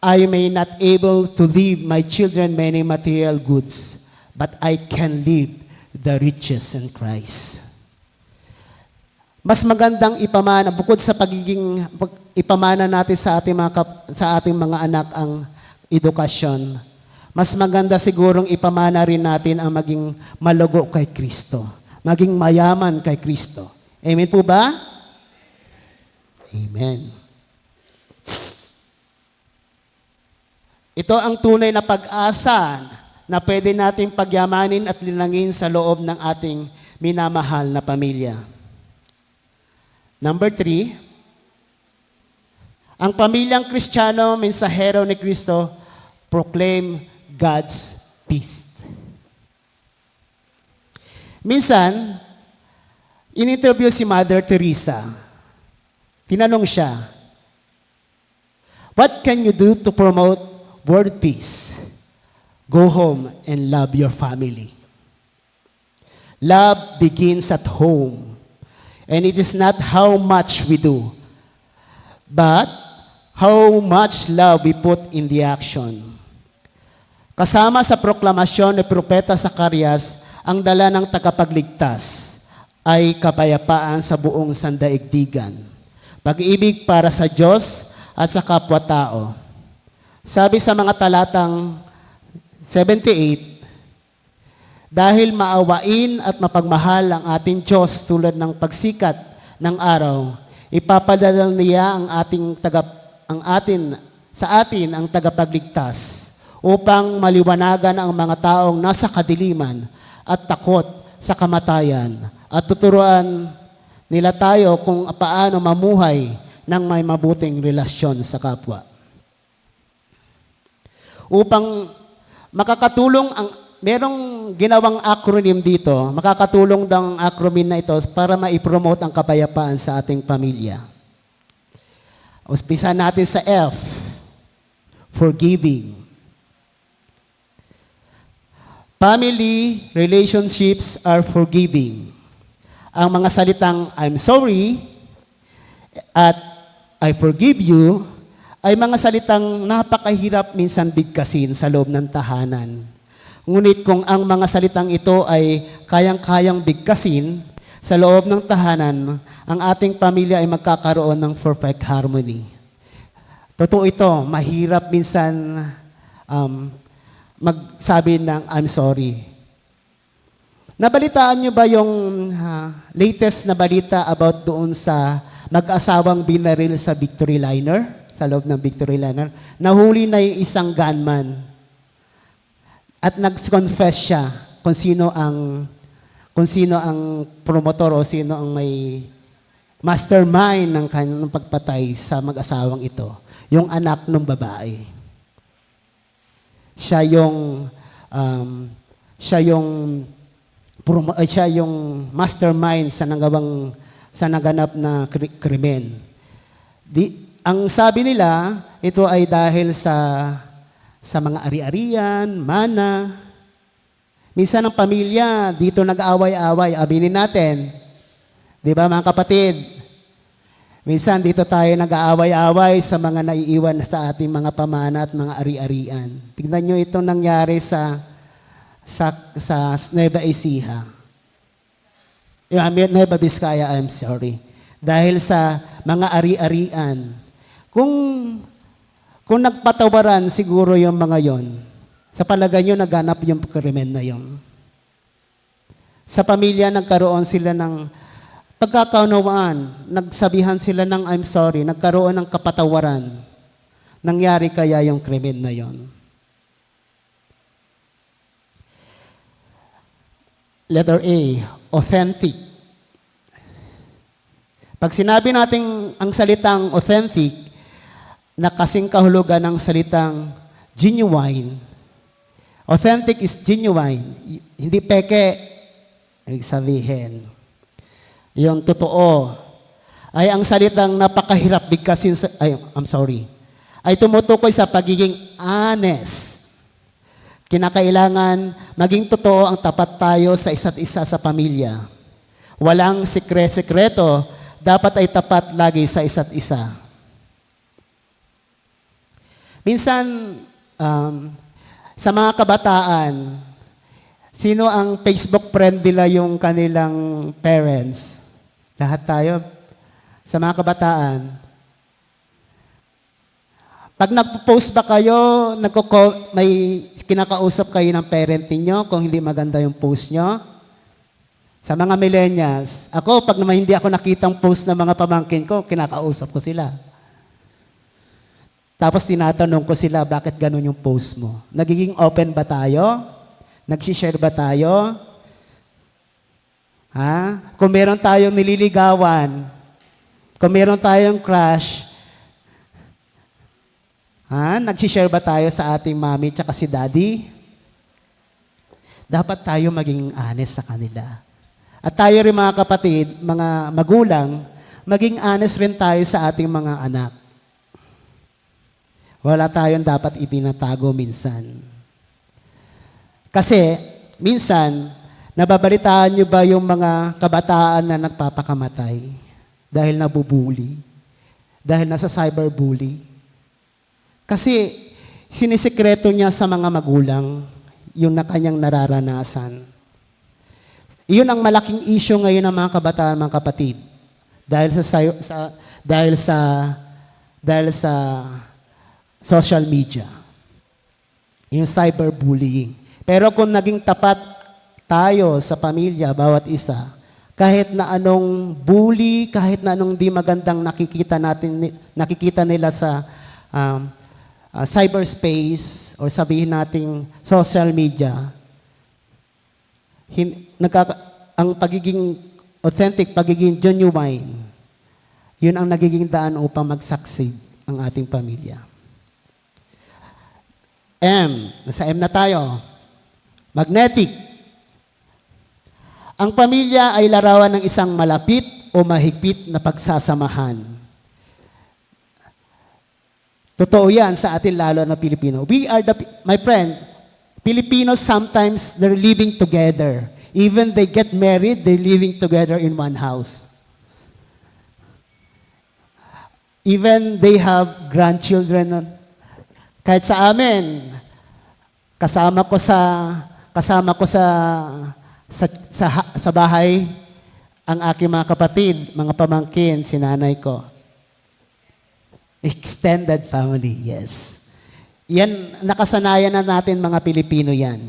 I may not able to leave my children many material goods, but I can leave the riches in Christ. Mas magandang ipamana, bukod sa ipamana natin sa ating mga anak ang edukasyon, mas maganda sigurong ipamana rin natin ang maging malugo kay Kristo, maging mayaman kay Kristo. Amen po ba? Amen. Ito ang tunay na pag-asa na pwede nating pagyamanin at linangin sa loob ng ating minamahal na pamilya. Number 3, ang pamilyang Kristiyano, mensahero ni Kristo, proclaim God's peace. Minsan, in-interview si Mother Teresa. Tinanong siya, what can you do to promote world peace? Go home and love your family. Love begins at home. And it is not how much we do, but how much love we put in the action. Kasama sa proklamasyon ni Propeta Zacarias, ang dala ng tagapagligtas ay kapayapaan sa buong sandaigdigan. Pag-ibig para sa Diyos at sa kapwa-tao. Sabi sa mga talatang 78, dahil maawain at mapagmahal ang ating Diyos tulad ng pagsikat ng araw, ipapadala niya sa atin ang tagapagligtas upang maliwanagan ang mga taong nasa kadiliman at takot sa kamatayan at tuturuan nila tayo kung paano mamuhay ng may mabuting relasyon sa kapwa. Upang makakatulong merong ginawang acronym dito, makakatulong daw ang acronym na ito para maipromote ang kapayapaan sa ating pamilya. Umpisa natin sa F, forgiving. Family relationships are forgiving. Ang mga salitang I'm sorry at I forgive you ay mga salitang napakahirap minsan bigkasin sa loob ng tahanan. Ngunit kung ang mga salitang ito ay kayang-kayang bigkasin sa loob ng tahanan, ang ating pamilya ay magkakaroon ng perfect harmony. Totoo ito, mahirap minsan magsabi ng I'm sorry. Nabalitaan niyo ba yung latest na balita about doon sa mag-asawang binaril sa Victory Liner? Sa loob ng Victory Liner? Nahuli na yung isang gunman. At nag-confess siya kung sino ang promotor o sino ang may mastermind ng kanyang pagpatay sa mag-asawang ito. Yung anak ng babae. Siya yung mastermind sa naganap na krimen. Ang sabi nila, ito ay dahil sa mga ari-arian, mana. Minsan ang pamilya, dito nag-away-away. Aminin natin. Di ba mga kapatid? Minsan dito tayo nag-aaway-away sa mga naiiwan sa ating mga pamana at mga ari-arian. Tignan nyo itong nangyari sa Nueva Ecija. Nueva Vizcaya, I'm sorry. Dahil sa mga ari-arian. Kung nagpatawaran siguro yung mga yon, sa palagay nyo naganap yung krimen na yon. Sa pamilya nagkaroon sila ng pagkakaunawaan, nagsabihan sila ng I'm sorry, nagkaroon ng kapatawaran. Nangyari kaya yung krimen na yon. Letter A, authentic. Pag sinabi natin ang salitang authentic, na kasing kahulugan ng salitang genuine. Authentic is genuine. Hindi peke. Ibig sabihin, yung totoo ay ang salitang napakahirap bigkasin ay tumutukoy sa pagiging honest. Kinakailangan maging totoo ang tapat tayo sa isa't isa sa pamilya. Walang sekreto, dapat ay tapat lagi sa isa't isa. Minsan, sa mga kabataan, Sino ang Facebook friend nila yung kanilang parents? Lahat tayo. Sa mga kabataan. Pag nagpo-post ba kayo, may kinakausap kayo ng parent niyo kung hindi maganda yung post nyo? Sa mga millennials, ako, pag naman hindi ako nakitang post ng mga pamangkin ko, kinakausap ko sila. Tapos tinatanong ko sila, bakit ganun yung post mo? Nagiging open ba tayo? Nag-share ba tayo? Ha? Kung meron tayong nililigawan, kung meron tayong crush, nag-share ba tayo sa ating mami tsaka si daddy? Dapat tayo maging honest sa kanila. At tayo rin mga kapatid, mga magulang, maging honest rin tayo sa ating mga anak. Wala tayong dapat itinatago minsan. Kasi, minsan, nababalitaan nyo ba yung mga kabataan na nagpapakamatay dahil nabubuli? Dahil nasa cyberbully? Kasi, sinisikreto niya sa mga magulang yung na kanyang nararanasan. Iyon ang malaking issue ngayon ng mga kabataan, mga kapatid. Dahil sa social media. Yung cyberbullying. Pero kung naging tapat tayo sa pamilya, bawat isa, kahit na anong bully, kahit na anong di magandang nakikita nila sa cyberspace or sabihin nating social media, ang pagiging authentic, pagiging genuine, yun ang nagiging daan upang mag-succeed ang ating pamilya. Nasa M na tayo. Magnetic. Ang pamilya ay larawan ng isang malapit o mahigpit na pagsasamahan. Totoo yan sa atin lalo na Pilipino. My friend, Filipinos sometimes they're living together. Even they get married, they're living together in one house. Even they have grandchildren. Kahit sa amin, kasama ko sa bahay ang aking mga kapatid, mga pamangkin, sinanay ko. Extended family, yes. Yan, nakasanayan na natin mga Pilipino yan.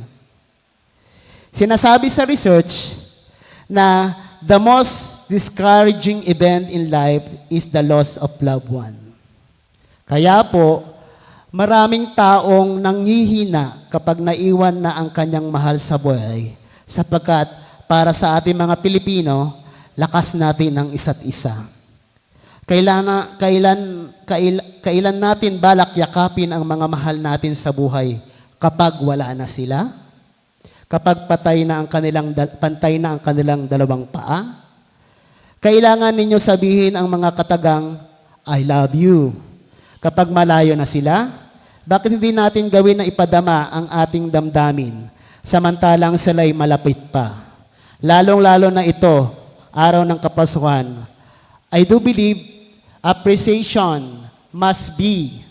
Sinasabi sa research na the most discouraging event in life is the loss of loved one. Kaya po, maraming taong nanghihina kapag naiwan na ang kanyang mahal sa buhay, sapagkat para sa ating mga Pilipino, lakas natin ang isa't isa. Kailan natin balak yakapin ang mga mahal natin sa buhay kapag wala na sila? Kapag pantay na ang kanilang dalawang paa? Kailangan ninyo sabihin ang mga katagang, I love you. Kapag malayo na sila, bakit hindi natin gawin na ipadama ang ating damdamin samantalang sila'y malapit pa? Lalong-lalo na ito, araw ng Kapaskuhan. I do believe appreciation must be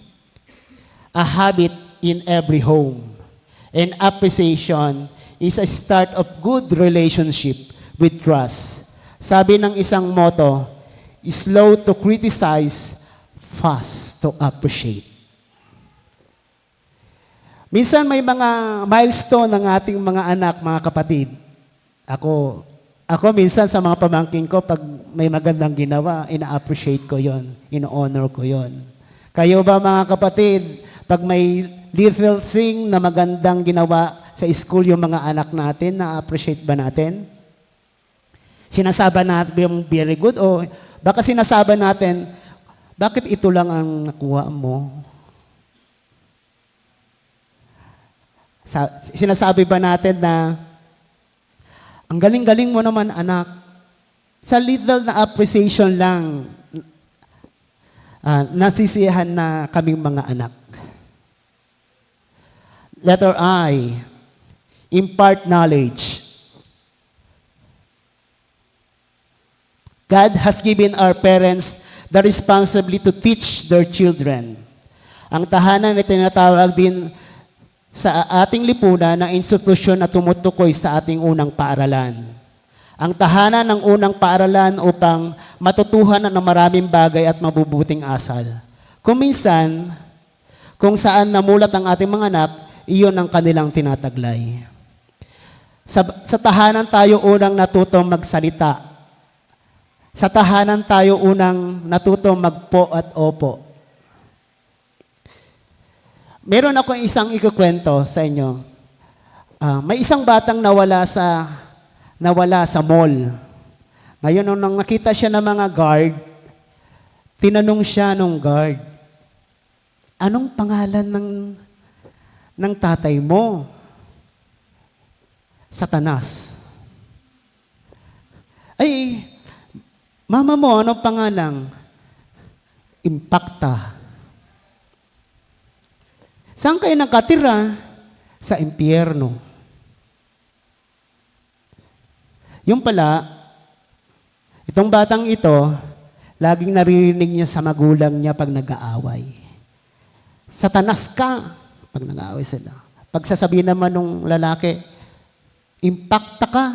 a habit in every home. And appreciation is a start of good relationship with trust. Sabi ng isang motto, slow to criticize, fast to appreciate. Minsan may mga milestone ng ating mga anak, mga kapatid. Ako minsan sa mga pamangkin ko, pag may magandang ginawa, ina-appreciate ko yon, ino-honor ko yon. Kayo ba mga kapatid, pag may little thing na magandang ginawa sa school yung mga anak natin, na-appreciate ba natin? Sinasaba natin yung very good o baka sinasaba natin, bakit ito lang ang nakuha mo? Sinasabi ba natin na, ang galing-galing mo naman anak, sa little na appreciation lang, nasisiyahan na kaming mga anak. Letter I, impart knowledge. God has given our parents the responsibility to teach their children. Ang tahanan na tinatawag din sa ating lipunan na institusyon na tumutukoy sa ating unang paaralan. Ang tahanan ng unang paaralan upang matutuhan ng maraming bagay at mabubuting asal. Kung minsan, kung saan namulat ang ating mga anak, iyon ang kanilang tinataglay. Sa tahanan tayo unang natutong magsalita. Sa tahanan tayo unang natutong magpo at opo. Meron ako isang ikukwento sa inyo. May isang batang nawala sa mall. Ngayon, nung nakita siya ng mga guard, tinanong siya nung guard, anong pangalan ng tatay mo? Satanas. Ay, mama mo, anong pangalan? Impacta. Saan kayo nakatira? Sa impyerno. Yung pala, itong batang ito, laging naririnig niya sa magulang niya pag nag-aaway. Satanas ka pag nag-aaway sila. Pag sasabihin naman ng lalaki, impacta ka.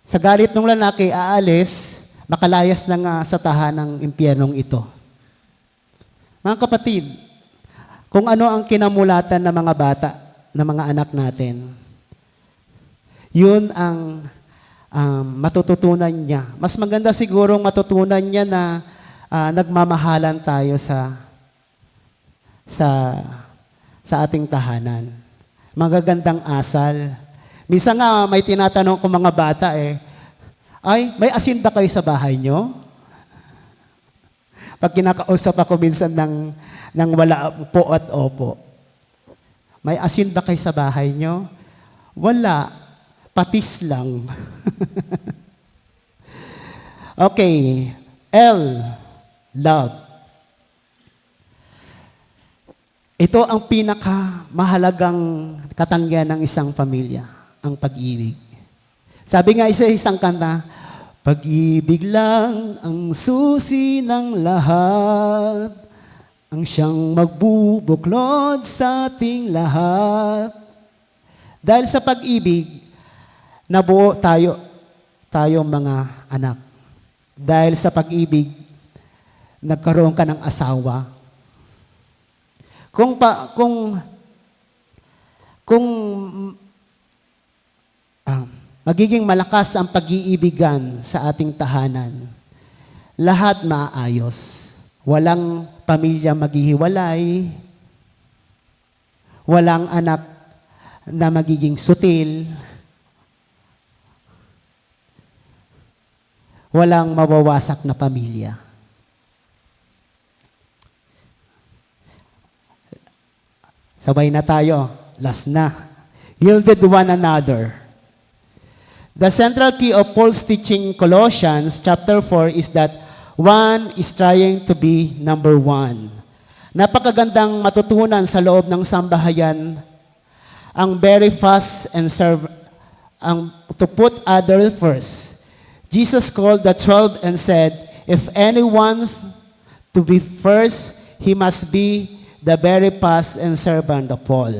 Sa galit ng lalaki, aalis, makalayas na nga sa tahanang impyernong ito. Mga kapatid, kung ano ang kinamulatan ng mga bata, ng mga anak natin, yun ang matututunan niya. Mas maganda sigurong matutunan niya na nagmamahalan tayo sa ating tahanan. Magagandang asal. Minsan nga may tinatanong ko mga bata ay, may asin ba kayo sa bahay nyo? Pag kinakausap ako minsan ng wala po at opo. May asin ba kayo sa bahay nyo? Wala. Patis lang. Okay. L. Love. Ito ang pinakamahalagang katangian ng isang pamilya, ang pag-ibig. Sabi nga isang kanta, pag-ibig lang ang susi ng lahat, ang siyang magbubuklod sa ating lahat. Dahil sa pag-ibig, nabuo tayo mga anak. Dahil sa pag-ibig, nagkaroon ka ng asawa. Kung magiging malakas ang pag-iibigan sa ating tahanan, lahat maayos. Walang pamilya maghihiwalay, walang anak na magiging sutil, walang mawawasak na pamilya. Sabay na tayo. Last na. Yielded one another. The central key of Paul's teaching in Colossians chapter 4 is that one is trying to be number one. Napakagandang matutunan sa loob ng sambahayan ang very fast and serve to put others first. Jesus called the 12 and said, if anyone wants to be first, he must be the very past and servant of all.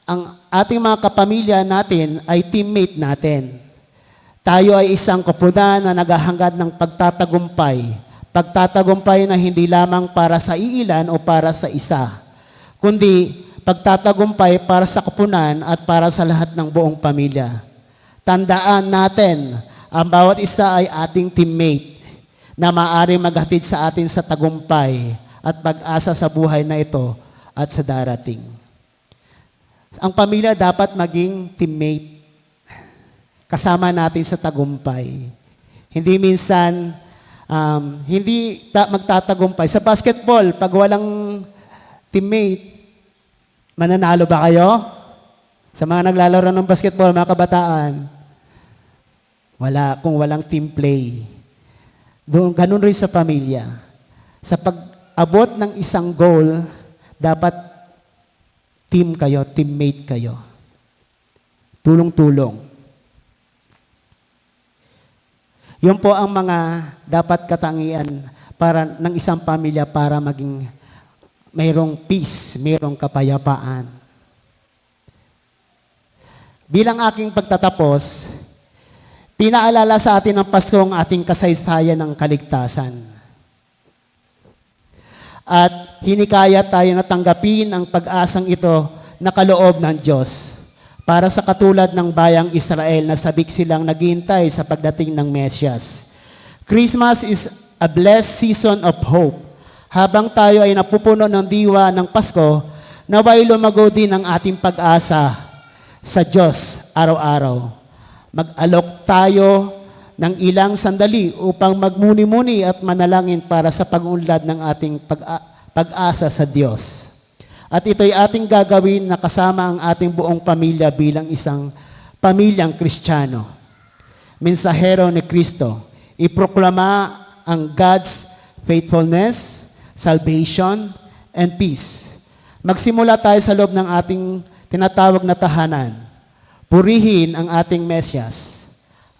Ang ating mga kapamilya natin ay teammate natin. Tayo ay isang koponan na naghahangad ng pagtatagumpay. Pagtatagumpay na hindi lamang para sa iilan o para sa isa, kundi pagtatagumpay para sa koponan at para sa lahat ng buong pamilya. Tandaan natin, ang bawat isa ay ating teammate na maaari maghatid sa atin sa tagumpay at pag-asa sa buhay na ito at sa darating. Ang pamilya dapat maging teammate. Kasama natin sa tagumpay. Hindi minsan, magtatagumpay. Sa basketball, pag walang teammate, mananalo ba kayo? Sa mga naglalaro ng basketball, mga kabataan, wala, kung walang team play. Ganun rin sa pamilya. Sa pag-abot ng isang goal, dapat team kayo, teammate kayo. Tulong-tulong. Yun po ang mga dapat katangian para ng isang pamilya para maging mayroong peace, mayroong kapayapaan. Bilang aking pagtatapos, pinaalala sa atin ng Pasko ang ating kasaysayan ng kaligtasan. At hinikaya tayo na tanggapin ang pag-asang ito na kaloob ng Diyos para sa katulad ng bayang Israel na sabik silang naghihintay sa pagdating ng Mesyas. Christmas is a blessed season of hope. Habang tayo ay napupuno ng diwa ng Pasko, naway lumago din ang ating pag-asa sa Diyos araw-araw. Mag-alok tayo ng ilang sandali upang magmuni-muni at manalangin para sa pag-unlad ng ating pag-asa sa Diyos. At ito'y ating gagawin na kasama ang ating buong pamilya bilang isang pamilyang Kristiyano. Mensahero ni Kristo, iproklama ang God's faithfulness, salvation, and peace. Magsimula tayo sa loob ng ating tinatawag na tahanan. Purihin ang ating Mesyas.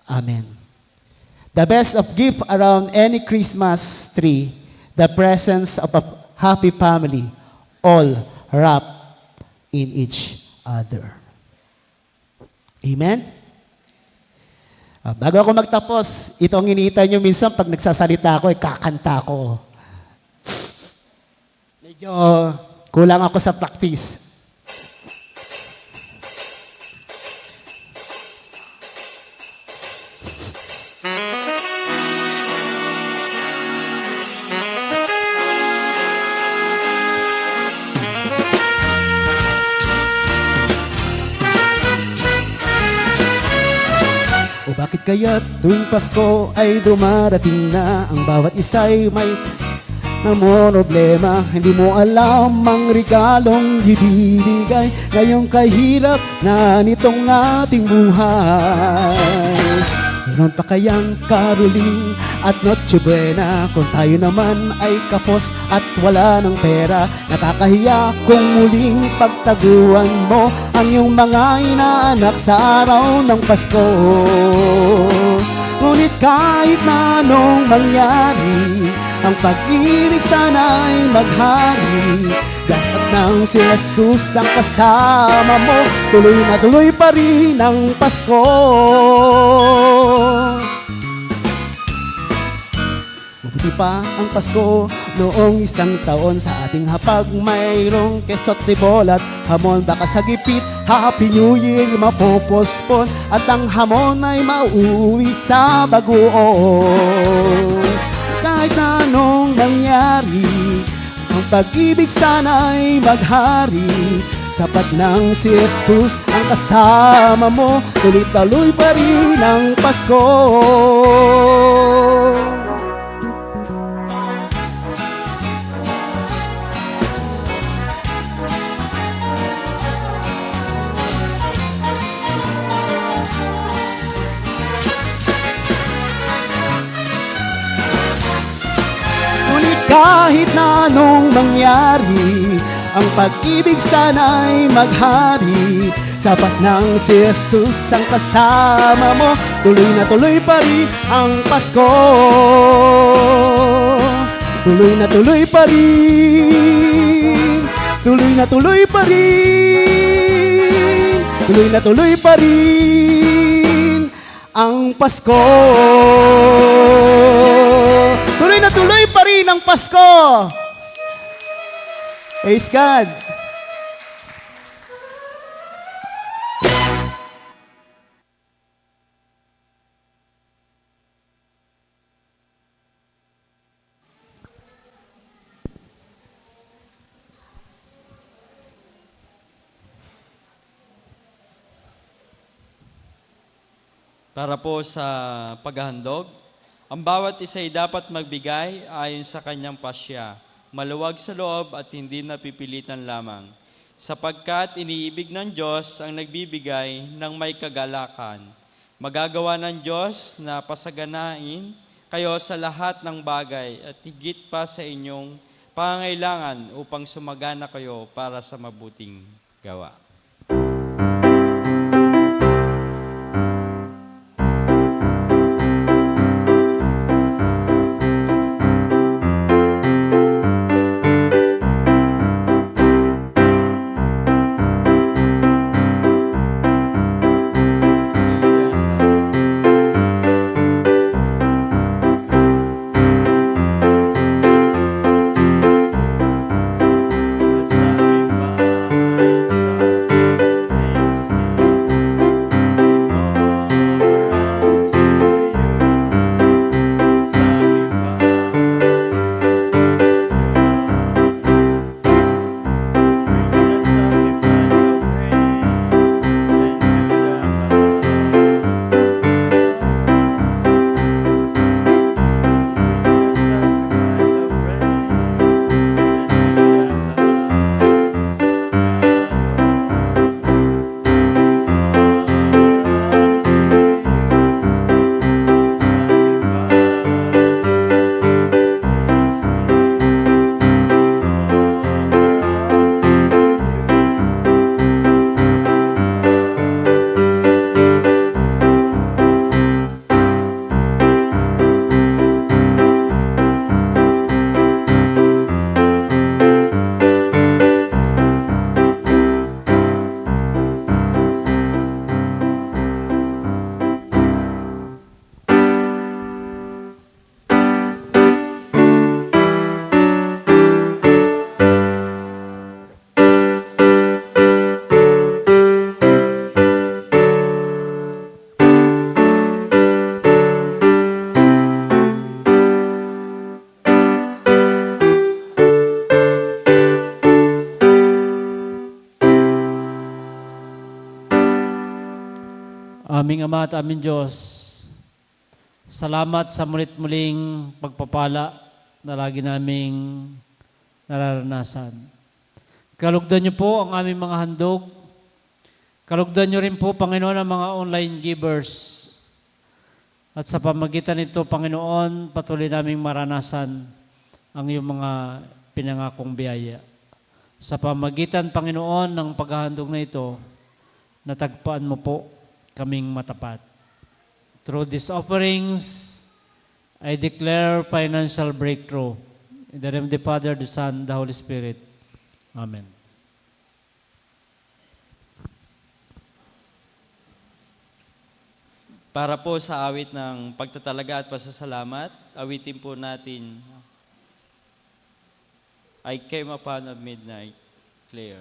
Amen. The best of gift around any Christmas tree, the presence of a happy family, all wrapped in each other. Amen? Bago ako magtapos, ito ang iniintay nyo minsan pag nagsasalita ako, kakanta ko. Medyo kulang ako sa practice. O bakit kaya tuwing Pasko ay dumarating na ang bawat isa'y may namoroblema? Hindi mo alam ang regalong ibibigay ngayong kahirap na nitong ating buhay. Meron pa kayang karuling at Noche Buena kung tayo naman ay kapos at wala ng pera? Nakakahiya kung muling pagtaguan mo ang iyong mga inaanak sa araw ng Pasko. Ngunit kahit na anong mangyari, ang pag-ibig sana'y maghari. Dapat nang si Jesus ang kasama mo, tuloy na tuloy pa rin ang Pasko. Mabuti pa ang Pasko noong isang taon sa ating hapag, mayroong kesot de bolat, hamon baka sa gipit, Happy New Year mapopospon, at ang hamon ay mauwi sa bagoong. Kahit na anong mangyari, ang pag-ibig sana'y maghari. Sapat nang si Jesus ang kasama mo, tuloy-tuloy pa rin ang Pasko. Kahit na anong mangyari, ang pag-ibig sana'y maghari. Sapat nang si Jesus ang kasama mo, tuloy na tuloy pa rin ang Pasko. Tuloy na tuloy pa rin, tuloy na tuloy pa rin, tuloy na tuloy pa rin ang Pasko. Tuloy na tuloy pa rin ang Pasko. Praise God. Para po sa paghahandog, ang bawat isa ay dapat magbigay ayon sa kanyang pasya, maluwag sa loob at hindi napipilitan lamang, sapagkat iniibig ng Diyos ang nagbibigay ng may kagalakan. Magagawa ng Diyos na pasaganain kayo sa lahat ng bagay at higit pa sa inyong pangangailangan upang sumagana kayo para sa mabuting gawa. Aming Ama at aming Diyos, salamat sa mulit-muling pagpapala na lagi naming nararanasan. Kalugdan niyo po ang aming mga handog. Kalugdan niyo rin po, Panginoon, ang mga online givers. At sa pamagitan nito, Panginoon, patuloy naming maranasan ang iyong mga pinangakong biyaya. Sa pamagitan, Panginoon, ng paghahandog na ito, natagpuan mo po kaming matapat. Through these offerings, I declare financial breakthrough. In the name of the Father, the Son, the Holy Spirit. Amen. Para po sa awit ng pagtatalaga at pasasalamat, awitin po natin, I came upon a midnight clear.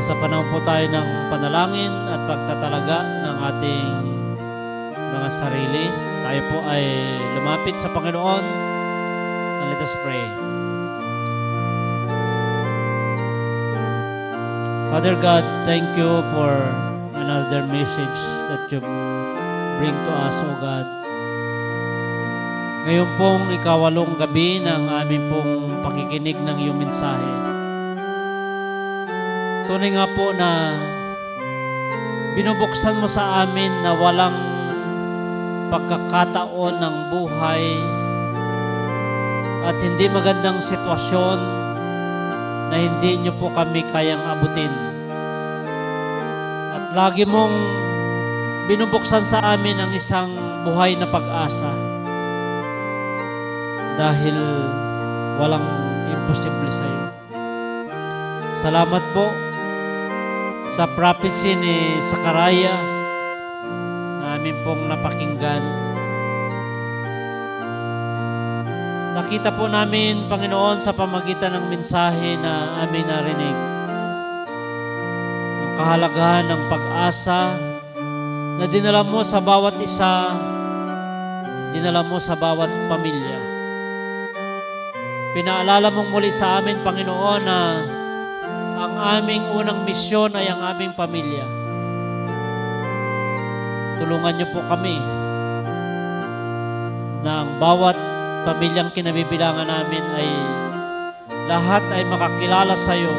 Nasa panahon po tayo ng panalangin at pagtatalaga ng ating mga sarili. Tayo po ay lumapit sa Panginoon. And let us pray. Father God, thank you for another message that you bring to us, O God. Ngayon pong ikawalong gabi ng aming pong pakikinig ng iyong mensahe. Tunay nga po na binubuksan mo sa amin na walang pagkakataon ng buhay at hindi magandang sitwasyon na hindi nyo po kami kayang abutin. At lagi mong binubuksan sa amin ang isang buhay na pag-asa dahil walang imposible sa iyo. Salamat po sa prophecy ni Sakaraya na amin pong napakinggan. Nakita po namin, Panginoon, sa pamagitan ng mensahe na amin narinig, ang kahalagahan ng pag-asa na dinala mo sa bawat isa, dinala mo sa bawat pamilya. Pinaalala mong muli sa amin, Panginoon, na ang aming unang misyon ay ang aming pamilya. Tulungan niyo po kami na ang bawat pamilyang kinabibilangan namin ay lahat ay makakilala sa iyo,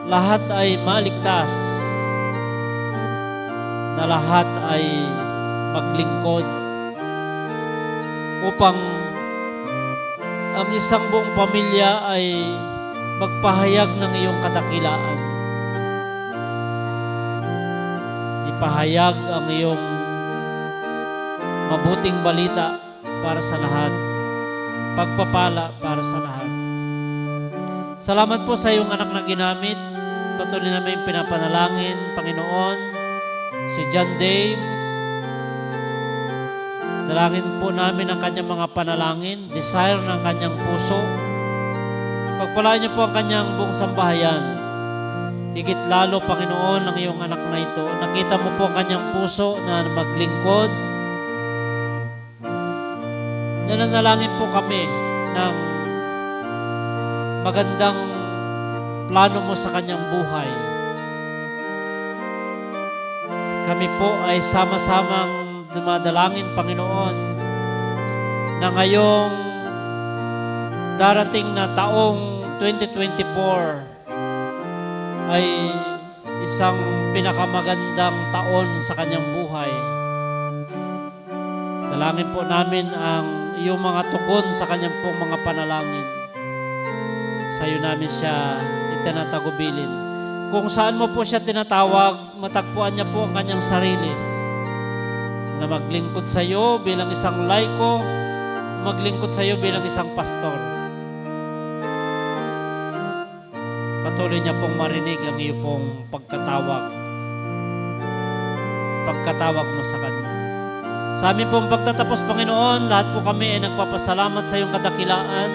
lahat ay maligtas, na lahat ay maglingkod upang ang isang buong pamilya ay magpahayag ng iyong kadakilaan. Ipahayag ang iyong mabuting balita para sa lahat, pagpapala para sa lahat. Salamat po sa iyong anak na ginamit. Patuloy namin pinapanalangin, Panginoon, si John Dave. Dalangin po namin ang kanyang mga panalangin, desire ng kanyang puso. Pagpalaan niyo po ang kanyang buong sambahayan. Higit lalo, Panginoon, ang iyong anak na ito. Nakita mo po ang kanyang puso na maglingkod. Nananalangin po kami ng magandang plano mo sa kanyang buhay. Kami po ay sama-samang dumadalangin, Panginoon, na ngayong darating na taong 2024 ay isang pinakamagandang taon sa kanyang buhay. Dalangin po namin ang iyong mga tugon sa kanyang pong mga panalangin. Sa iyo namin siya itinatagubilin. Kung saan mo po siya tinatawag, matagpuan niya po ang kanyang sarili na maglingkod sa iyo bilang isang laiko, maglingkod sa iyo bilang isang pastor. Patuloy niya pong marinig ang iyo pong pagkatawag mo sa kanya. Sa amin pong pagtatapos, Panginoon, lahat po kami ay nagpapasalamat sa iyong kadakilaan.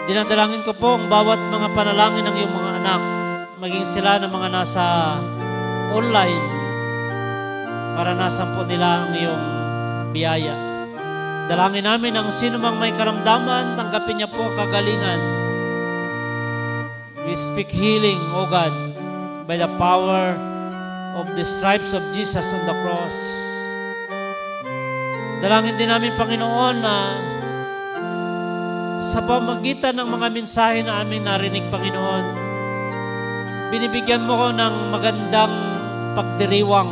Dinadalangin ko po ang bawat mga panalangin ng iyong mga anak, maging sila ng mga nasa online, maranasan po nila ang iyong biyaya. Dalangin namin ang sino mang may karamdaman, tanggapin niya po ang kagalingan. We speak healing, O God, by the power of the stripes of Jesus on the cross. Dalangin din namin, Panginoon, na sa pamagitan ng mga mensahe na aming narinig, Panginoon, binibigyan mo ko ng magandang pagdiriwang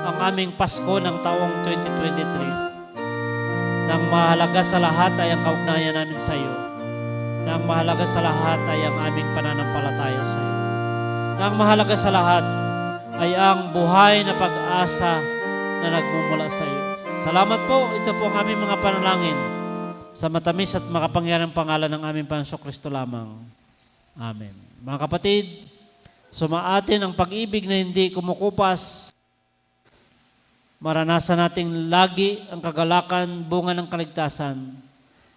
ang aming Pasko ng taong 2023. Nang mahalaga sa lahat ay ang kaugnayan namin sa iyo. Nang mahalaga sa lahat ay ang aming pananampalataya sa iyo. Nang mahalaga sa lahat ay ang buhay na pag-asa na nagmumula sa iyo. Salamat po. Ito po ang aming mga panalangin sa matamis at makapangyarang pangalan ng aming Panginoong Kristo lamang. Amen. Mga kapatid, sumaatin ang pag-ibig na hindi kumukupas. Maranasan nating lagi ang kagalakan, bunga ng kaligtasan.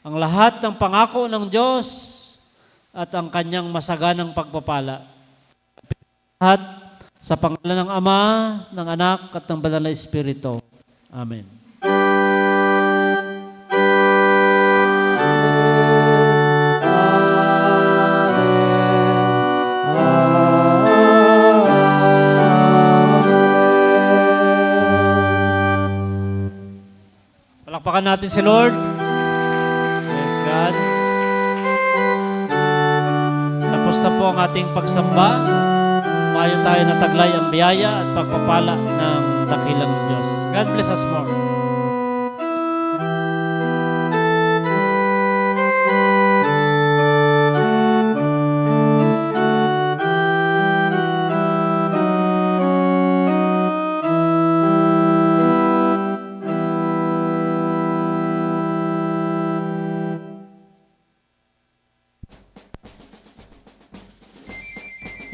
Ang lahat ng pangako ng Diyos at ang kanyang masaganang pagpapala. Lahat sa pangalan ng Ama, ng Anak at ng Banal na Espiritu. Amen. Palakpakan natin si Lord. Praise God. Tapos na po ang ating pagsamba. Mayo tayo na taglay ang biyaya at pagpapala ng dakilang Diyos. God bless us more.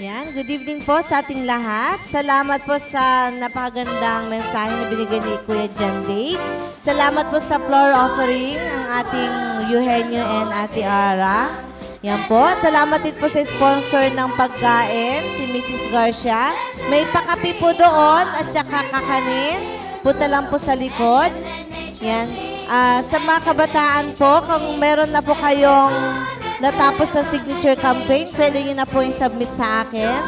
Yan, good good evening po sa ating lahat. Salamat po sa napakagandang mensahe na binigay ni Kuya John Day. Salamat po sa floor offering ang ating Eugenio and Ate Ara. Yan po. Salamat din po sa sponsor ng pagkain, si Mrs. Garcia. May pakapi po doon at saka kakanin. Punta lang po sa likod. Yan. Sa mga kabataan po, kung meron na po kayong natapos na signature campaign, pwede nyo na po i-submit sa akin.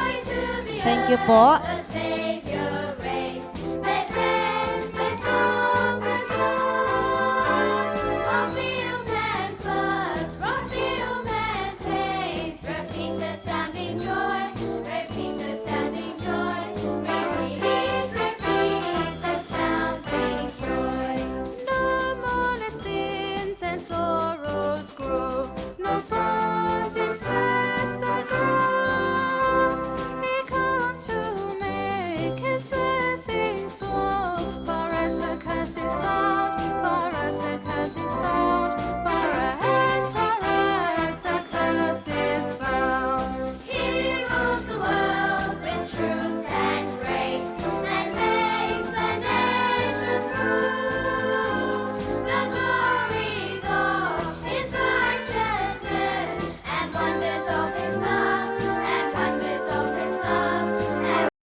Thank you po.